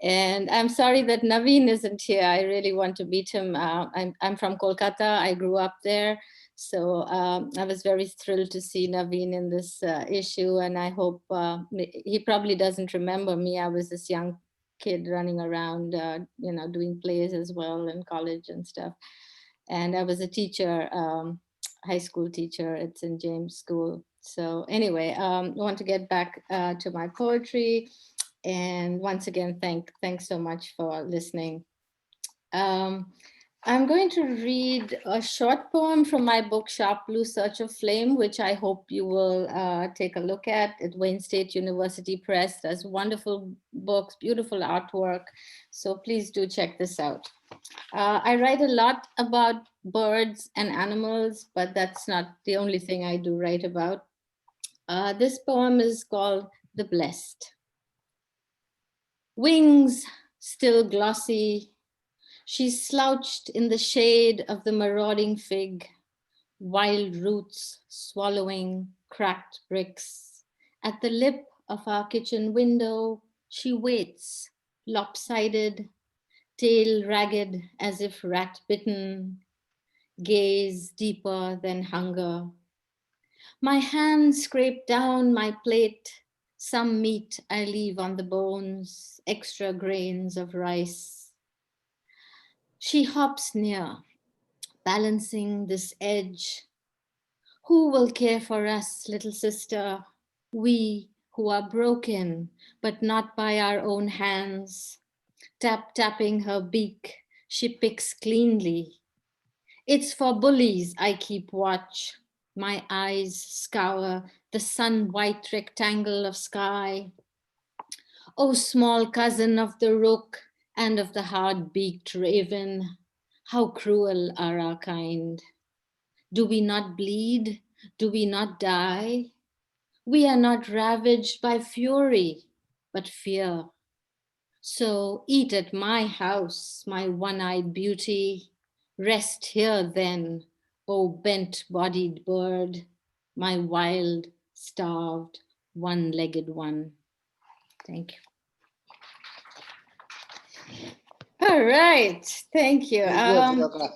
And I'm sorry that Naveen isn't here. I really want to meet him. I'm from Kolkata. I grew up there. So I was very thrilled to see Naveen in this issue. And I hope he probably doesn't remember me. I was this young kid running around, doing plays as well in college and stuff. And I was a teacher, high school teacher at St. James School. So anyway, I want to get back to my poetry. And once again, thanks so much for listening. I'm going to read a short poem from my book, Sharp Blue, Search of Flame, which I hope you will take a look at Wayne State University Press. There's wonderful books, beautiful artwork. So please do check this out. I write a lot about birds and animals, but that's not the only thing I do write about. This poem is called The Blessed. Wings still glossy, she slouched in the shade of the marauding fig, wild roots swallowing cracked bricks. At the lip of our kitchen window, she waits, lopsided, tail ragged as if rat-bitten, gaze deeper than hunger. My hands scrape down my plate, some meat I leave on the bones, extra grains of rice. She hops near, balancing this edge. Who will care for us, little sister? We who are broken, but not by our own hands. tapping her beak, she picks cleanly. It's for bullies I keep watch. My eyes scour the sun-white rectangle of sky. Oh, small cousin of the rook and of the hard-beaked raven, how cruel are our kind. Do we not bleed? Do we not die? We are not ravaged by fury, but fear. So eat at my house, my one-eyed beauty. Rest here then, O bent-bodied bird, my wild, starved, one-legged one. Thank you. All right, thank you. Very good, Zilka.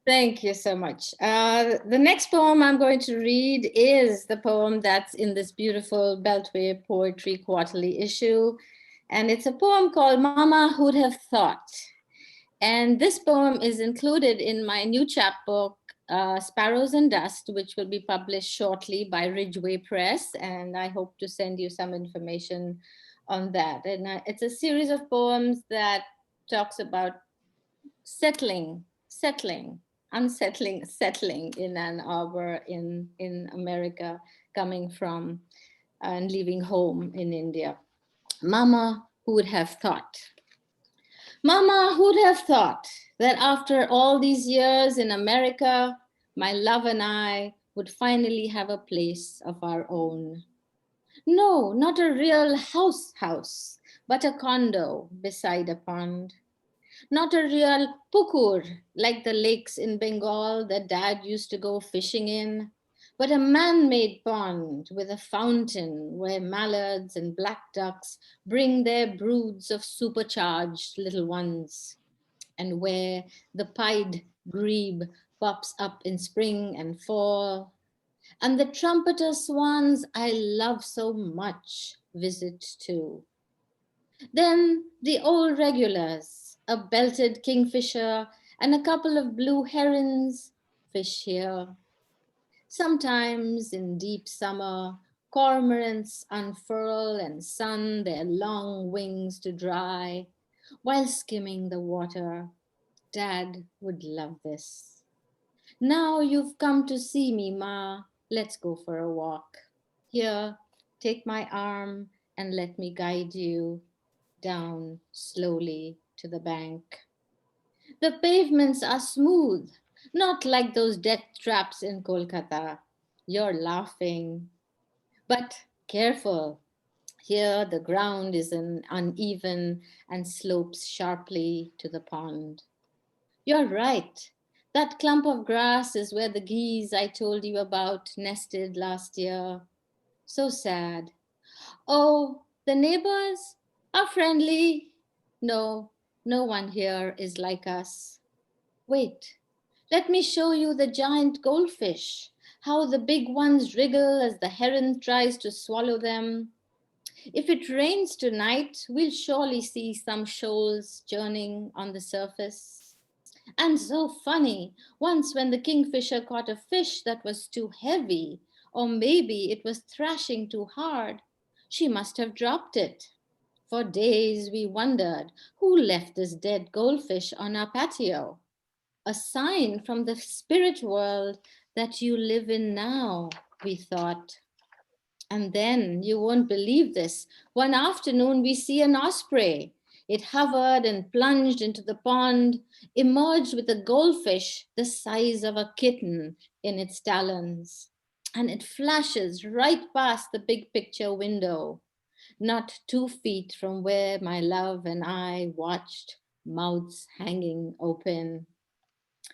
Thank you so much. The next poem I'm going to read is the poem that's in this beautiful Beltway Poetry Quarterly issue. And it's a poem called Mama Who'd Have Thought. And this poem is included in my new chapbook, Sparrows and Dust, which will be published shortly by Ridgeway Press. And I hope to send you some information on that. And it's a series of poems that talks about settling in Ann Arbor in America, coming from and leaving home in India. Mama, who would have thought? Mama, who'd have thought that after all these years in America, my love and I would finally have a place of our own. No, not a real house, but a condo beside a pond. Not a real pukur like the lakes in Bengal that Dad used to go fishing in, but a man-made pond with a fountain where mallards and black ducks bring their broods of supercharged little ones, and where the pied grebe pops up in spring and fall, and the trumpeter swans I love so much visit too. Then the old regulars, a belted kingfisher and a couple of blue herons, fish here. Sometimes in deep summer, cormorants unfurl and sun their long wings to dry while skimming the water. Dad would love this. Now you've come to see me, Ma. Let's go for a walk. Here, take my arm and let me guide you down slowly to the bank. The pavements are smooth, not like those death traps in Kolkata. You're laughing. But careful. Here the ground is uneven and slopes sharply to the pond. You're right. That clump of grass is where the geese I told you about nested last year. So sad. Oh, the neighbors are friendly. No, no one here is like us. Wait, let me show you the giant goldfish, how the big ones wriggle as the heron tries to swallow them. If it rains tonight, we'll surely see some shoals churning on the surface. And so funny, once when the kingfisher caught a fish that was too heavy, or maybe it was thrashing too hard, she must have dropped it. For days we wondered who left this dead goldfish on our patio. A sign from the spirit world that you live in now, we thought. And then, you won't believe this, one afternoon we see an osprey. It hovered and plunged into the pond, emerged with a goldfish the size of a kitten in its talons. And it flashes right past the big picture window, not 2 feet from where my love and I watched, mouths hanging open.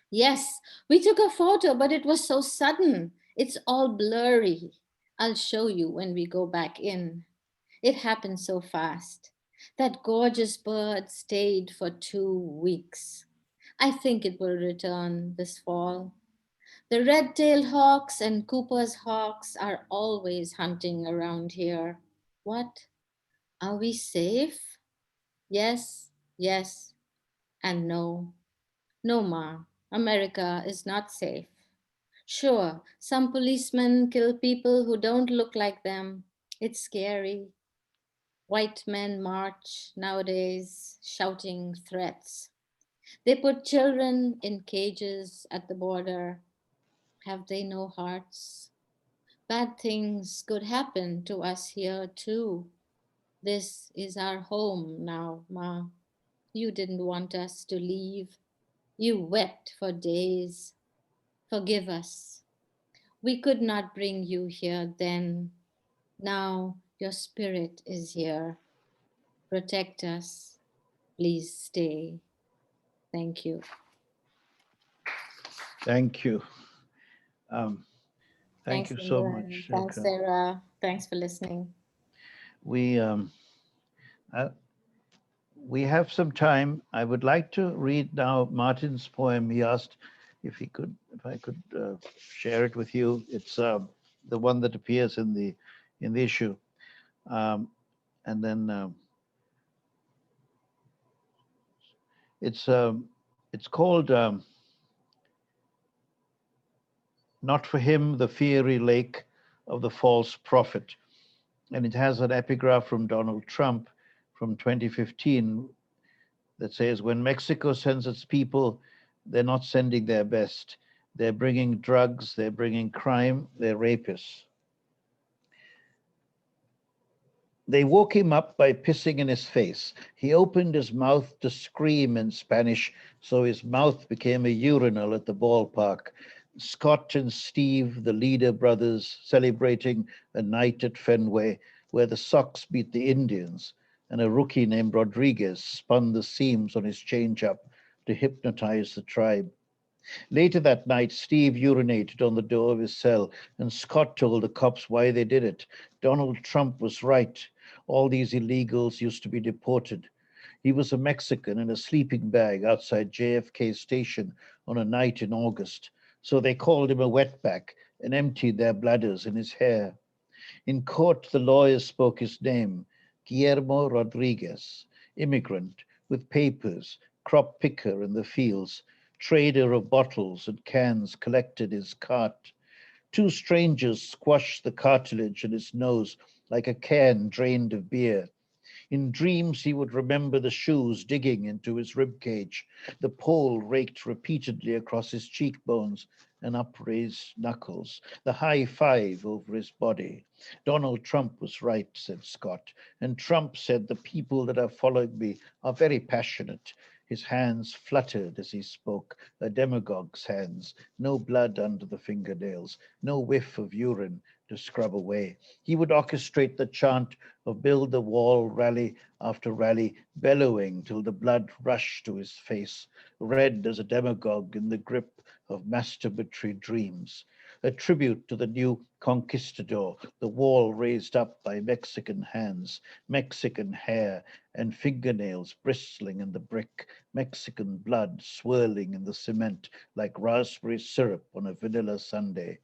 Yes, we took a photo, but it was so sudden. It's all blurry. I'll show you when we go back in. It happened so fast. That gorgeous bird stayed for 2 weeks. I think it will return this fall. The red-tailed hawks and Cooper's hawks are always hunting around here. What? Are we safe? Yes, yes, and no. No, Ma, America is not safe. Sure, some policemen kill people who don't look like them. It's scary. White men march nowadays shouting threats. They put children in cages at the border. Have they no hearts? Bad things could happen to us here too. This is our home now, Ma. You didn't want us to leave. You wept for days. Forgive us. We could not bring you here then. Now your spirit is here. Protect us. Please stay. Thank you. Thank you. Thank Thanks, you so Indran. much, Thanks, Zilka. Sarah. Thanks for listening. We have some time. I would like to read now Martin's poem. He asked if I could share it with you. It's the one that appears in the issue, and then it's called "Not for Him, the Fiery Lake of the False Prophet," and it has an epigraph from Donald Trump from 2015 that says, "When Mexico sends its people, they're not sending their best. They're bringing drugs, they're bringing crime, they're rapists. They woke him up by pissing in his face. He opened his mouth to scream in Spanish, so his mouth became a urinal at the ballpark. Scott and Steve, the Leader brothers, celebrating a night at Fenway where the Sox beat the Indians, and a rookie named Rodriguez spun the seams on his changeup to hypnotize the tribe. Later that night, Steve urinated on the door of his cell, and Scott told the cops why they did it. Donald Trump was right. All these illegals used to be deported. He was a Mexican in a sleeping bag outside JFK station on a night in August, so they called him a wetback and emptied their bladders in his hair. In court, the lawyers spoke his name, Guillermo Rodriguez, immigrant with papers, crop picker in the fields, trader of bottles and cans collected his cart. Two strangers squashed the cartilage in his nose like a can drained of beer. In dreams, he would remember the shoes digging into his ribcage, the pole raked repeatedly across his cheekbones and upraised knuckles, the high five over his body. Donald Trump was right, said Scott, and Trump said the people that have followed me are very passionate. His hands fluttered as he spoke, a demagogue's hands, no blood under the fingernails, no whiff of urine to scrub away. He would orchestrate the chant of build the wall rally after rally, bellowing till the blood rushed to his face, red as a demagogue in the grip of masturbatory dreams. A tribute to the new conquistador, the wall raised up by Mexican hands, Mexican hair, and fingernails bristling in the brick, Mexican blood swirling in the cement like raspberry syrup on a vanilla sundae.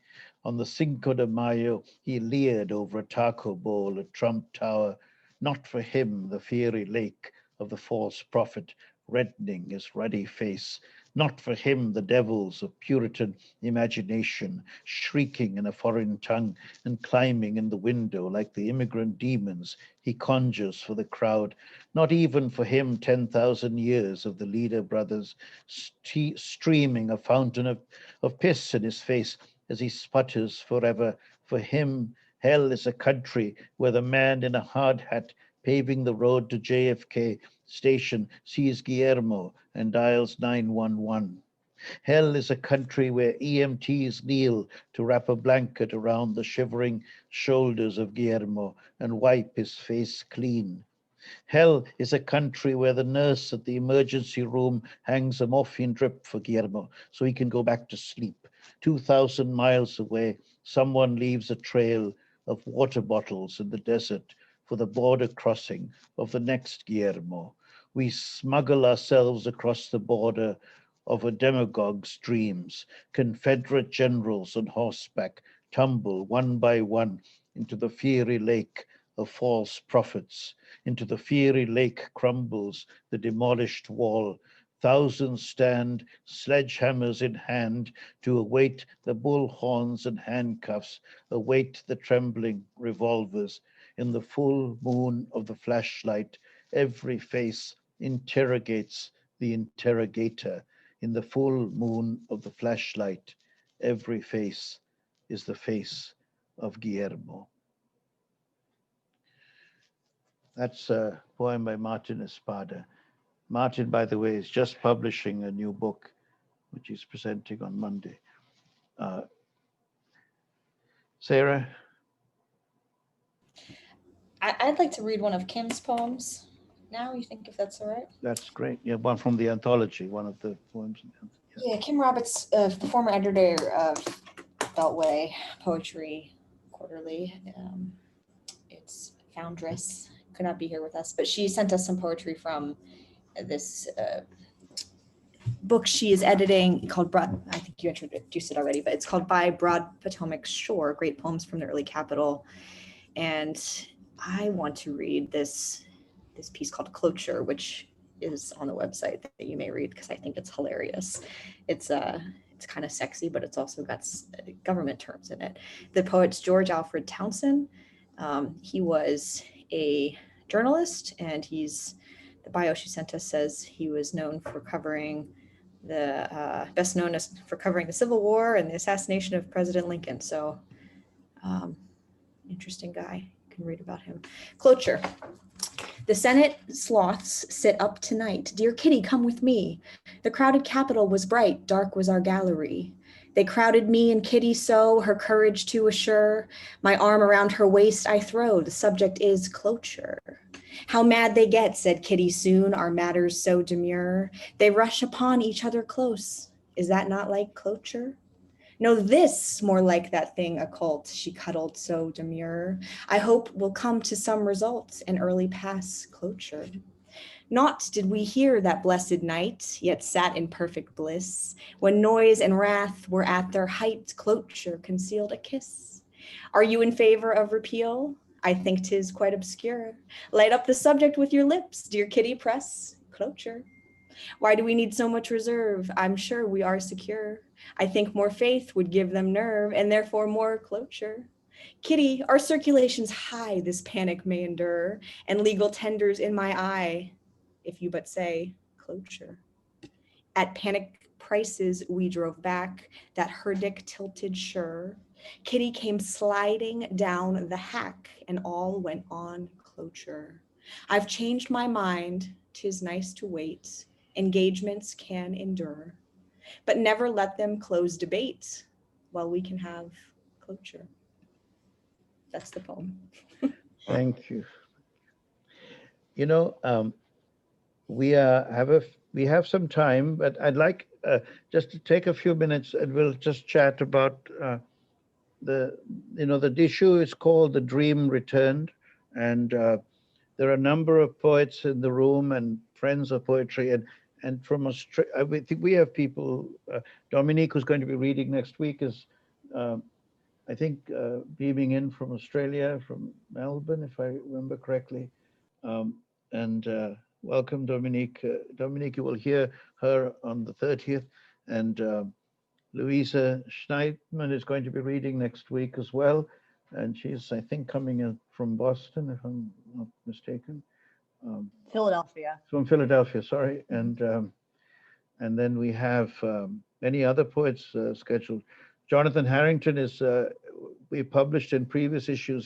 On the Cinco de Mayo, he leered over a taco bowl at Trump Tower. Not for him, the fiery lake of the false prophet, reddening his ruddy face. Not for him, the devils of Puritan imagination, shrieking in a foreign tongue and climbing in the window like the immigrant demons he conjures for the crowd. Not even for him, 10,000 years of the Leader brothers, streaming a fountain of piss in his face as he sputters forever. For him, hell is a country where the man in a hard hat paving the road to JFK station sees Guillermo and dials 911. Hell is a country where EMTs kneel to wrap a blanket around the shivering shoulders of Guillermo and wipe his face clean. Hell is a country where the nurse at the emergency room hangs a morphine drip for Guillermo so he can go back to sleep. 2,000 miles away, someone leaves a trail of water bottles in the desert for the border crossing of the next Guillermo. We smuggle ourselves across the border of a demagogue's dreams. Confederate generals on horseback tumble one by one into the fiery lake of false prophets. Into the fiery lake crumbles the demolished wall. Thousands stand, sledgehammers in hand, to await the bullhorns and handcuffs, await the trembling revolvers. In the full moon of the flashlight, every face interrogates the interrogator. In the full moon of the flashlight, every face is the face of Guillermo. That's a poem by Martin Espada. Martin, by the way, is just publishing a new book, which he's presenting on Monday. Sarah? I'd like to read one of Kim's poems now. You think if that's all right? That's great. Yeah, one from the anthology, one of the poems. Yeah, Kim Roberts, the former editor of Beltway Poetry Quarterly. It's foundress, could not be here with us, but she sent us some poetry from this book she is editing called Broad, I think you introduced it already, but it's called By Broad Potomac's Shore, Great Poems from the Early Capital. And I want to read this piece called Cloture, which is on the website that you may read because I think it's hilarious. It's kind of sexy, but it's also got government terms in it. The poet's George Alfred Townsend. He was a journalist, and the bio she sent us says he was known for covering best known as for covering the Civil War and the assassination of President Lincoln. So interesting guy. You can read about him. Cloture. The Senate sloths sit up tonight. Dear Kitty, come with me. The crowded Capitol was bright, dark was our gallery. They crowded me and Kitty so, her courage to assure. My arm around her waist I throw, the subject is cloture. How mad they get, said Kitty soon, our matters so demure. They rush upon each other close. Is that not like cloture? No, this more like that thing occult, she cuddled so demure. I hope we'll come to some result and early pass cloture. Not did we hear that blessed night, yet sat in perfect bliss. When noise and wrath were at their height, cloture concealed a kiss. Are you in favor of repeal? I think 'tis quite obscure. Light up the subject with your lips, dear Kitty, press cloture. Why do we need so much reserve? I'm sure we are secure. I think more faith would give them nerve, and therefore more cloture. Kitty, our circulation's high, this panic may endure, and legal tenders in my eye, if you but say cloture. At panic prices we drove back, that herdic tilted sure. Kitty came sliding down the hack, and all went on cloture. I've changed my mind, 'tis nice to wait. Engagements can endure, but never let them close debate while we can have cloture. That's the poem. Thank you. You know, we have some time, but I'd like just to take a few minutes and we'll just chat about the issue is called The Dream Returned, and there are a number of poets in the room and friends of poetry, and from Australia, I think we have people. Dominique, who's going to be reading next week, is I think beaming in from Australia, from Melbourne, if I remember correctly. Welcome, Dominique. Dominique, you will hear her on the 30th, and Louisa Schneidman is going to be reading next week as well, and she's, I think, coming in from Boston, if I'm not mistaken. Philadelphia. From Philadelphia, sorry. And then we have many other poets scheduled. Jonathan Harrington is, we published in previous issues.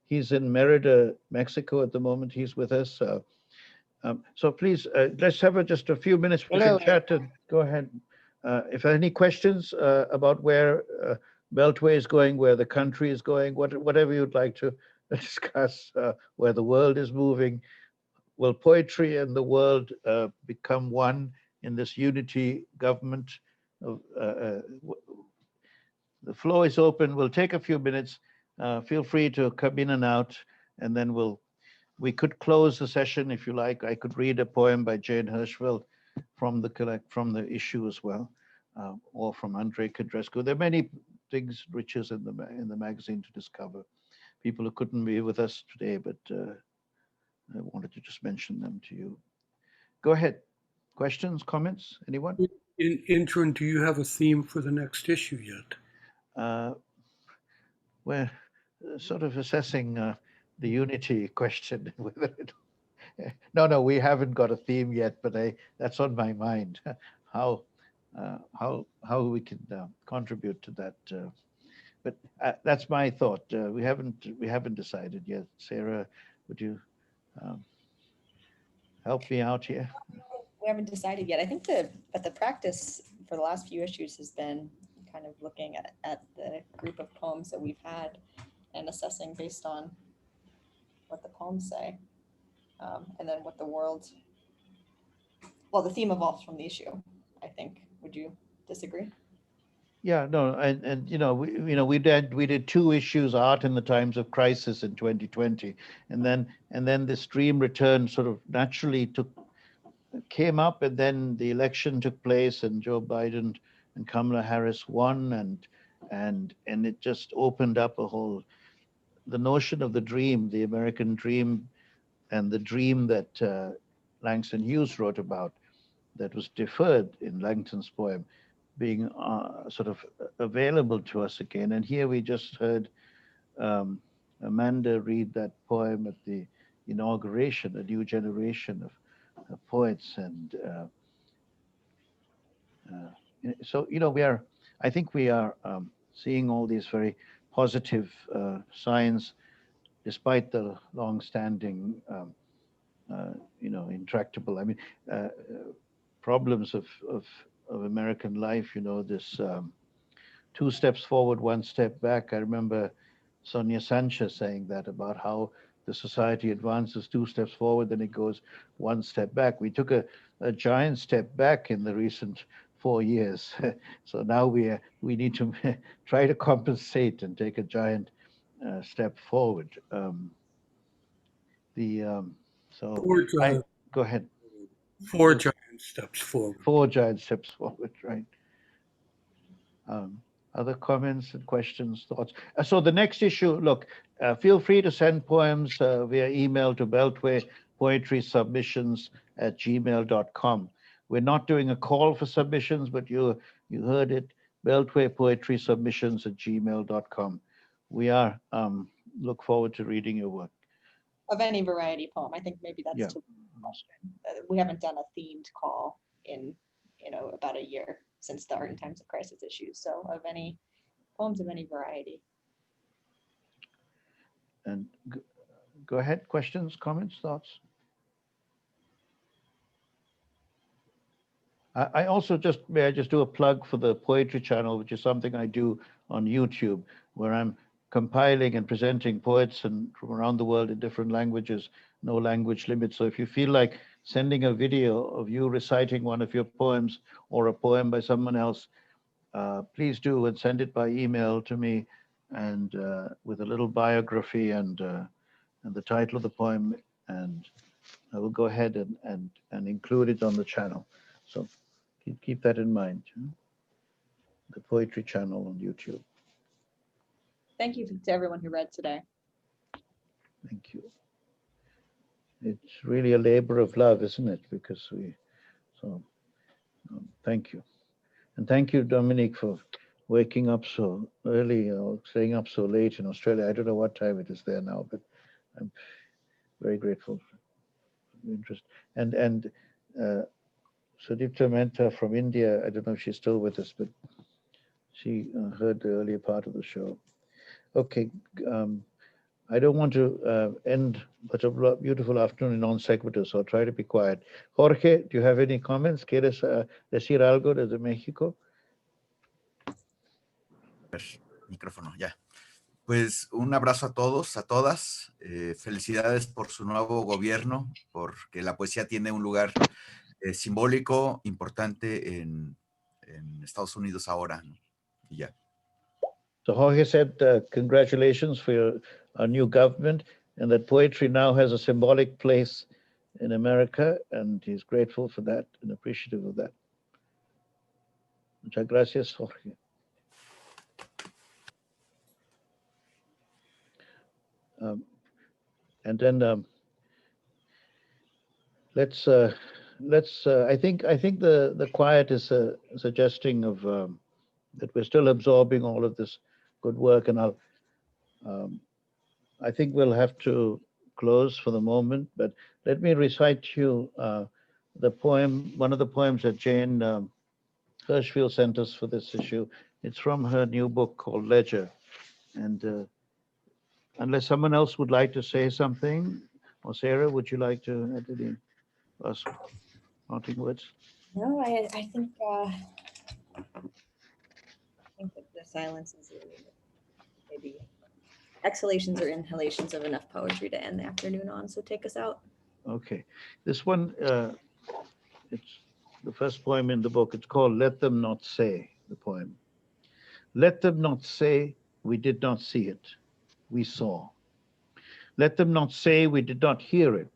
He's in Merida, Mexico at the moment. He's with us. So please, let's have just a few minutes. We can chat and go ahead. If there are any questions about where Beltway is going, where the country is going, whatever you'd like to discuss, where the world is moving, will poetry and the world become one in this unity government? The floor is open. We'll take a few minutes. Feel free to come in and out, and then we could close the session if you like. I could read a poem by Jane Hirschfeld from the issue as well, or from Andrei Codrescu. There are many things, riches in the magazine to discover. People who couldn't be with us today, but I wanted to just mention them to you. Go ahead. Questions, comments, anyone? Indran, do you have a theme for the next issue yet? We're sort of assessing the unity question. No, we haven't got a theme yet, but that's on my mind. How we can contribute to that. But that's my thought. We haven't decided yet. Sarah, would you help me out here? We haven't decided yet. I think but the practice for the last few issues has been kind of looking at the group of poems that we've had and assessing based on what the poems say, and then what the world. Well, the theme evolves from the issue, I think. Would you disagree? Yeah, no, and we did 2 issues, Art in the Times of Crisis, in 2020, and then this dream return sort of naturally came up, and then the election took place, and Joe Biden and Kamala Harris won, and it just opened up the notion of the dream, the American dream, and the dream that Langston Hughes wrote about, that was deferred in Langton's poem, being sort of available to us again. And here we just heard Amanda read that poem at the inauguration, a new generation of poets. And so, I think we are seeing all these very positive signs, despite the long-standing, intractable, problems of American life, this 2 steps forward, 1 step back. I remember Sonia Sanchez saying that about how the society advances 2 steps forward, then it goes 1 step back. We took a giant step back in the recent 4 years. So now we need to try to compensate and take a giant step forward. Go ahead. 4 giant steps forward. 4 giant steps forward, right? Other comments and questions, thoughts? So the next issue, look, feel free to send poems via email to Beltway poetrysubmissions@gmail.com. We're not doing a call for submissions, but you heard it, Beltway poetrysubmissions@gmail.com. We are look forward to reading your work. Of any variety poem. I think maybe that's Yeah. too question. We haven't done a themed call in about a year since the Art in Times of Crisis issues. So of any poems of any variety. And go ahead, questions, comments, thoughts? I also may I just do a plug for the poetry channel, which is something I do on YouTube, where I'm compiling and presenting poets from around the world in different languages, no language limit. So if you feel like sending a video of you reciting one of your poems or a poem by someone else, please do, and send it by email to me, and with a little biography and the title of the poem, and I will go ahead and include it on the channel. So keep that in mind. The poetry channel on YouTube. Thank you to everyone who read today. Thank you. It's really a labor of love, isn't it? Because thank you. And thank you, Dominique, for waking up so early or staying up so late in Australia. I don't know what time it is there now, but I'm very grateful for your interest. And Sudipta Mehta from India, I don't know if she's still with us, but she heard the earlier part of the show. Okay, I don't want to end such a beautiful afternoon in non sequitur, so I'll try to be quiet. Jorge, do you have any comments? ¿Quieres decir algo desde México? Micrófono, ya. Pues un abrazo a todos, a todas. Felicidades por su nuevo gobierno, porque la poesía tiene un lugar simbólico importante en Estados Unidos ahora, ¿no? Y ya. So Jorge said, congratulations for our new government, and that poetry now has a symbolic place in America, and he's grateful for that and appreciative of that. Muchas gracias, Jorge. And then let's. I think the quiet is suggesting of that we're still absorbing all of this good work, and I think we'll have to close for the moment, but let me recite to you the poem, one of the poems that Jane Hirschfeld sent us for this issue. It's from her new book called Ledger. And unless someone else would like to say something, or Sarah, would you like to add any last parting words? No, I think that the silence is maybe exhalations or inhalations of enough poetry to end the afternoon on. So take us out. Okay, this one, it's the first poem in the book. It's called Let Them Not Say, the poem. Let them not say we did not see it, we saw. Let them not say we did not hear it,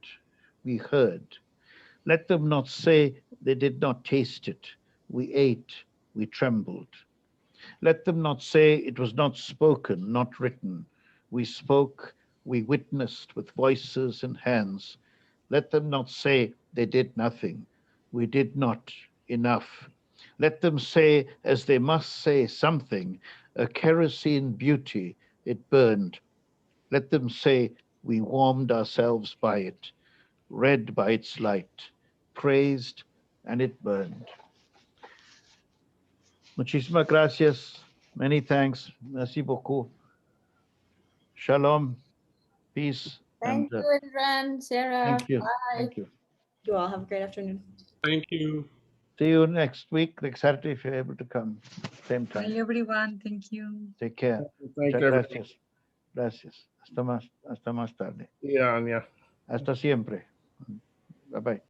we heard. Let them not say they did not taste it, we ate, we trembled. Let them not say it was not spoken, not written. We spoke, we witnessed with voices and hands. Let them not say they did nothing. We did not enough. Let them say, as they must say something, a kerosene beauty, it burned. Let them say we warmed ourselves by it, read by its light, praised, and it burned. Muchísimas gracias. Many thanks. Merci beaucoup. Shalom. Peace. Thank And you, Indran, Sarah. thank you. Bye. Thank you. You all have a great afternoon. Thank you. See you next week, next Saturday, if you're able to come. Same Bye, time. everyone. Thank you. Take care. Thank Muchas you, everyone. gracias. Gracias. Hasta más tarde. Yeah, yeah. Hasta siempre. Bye bye.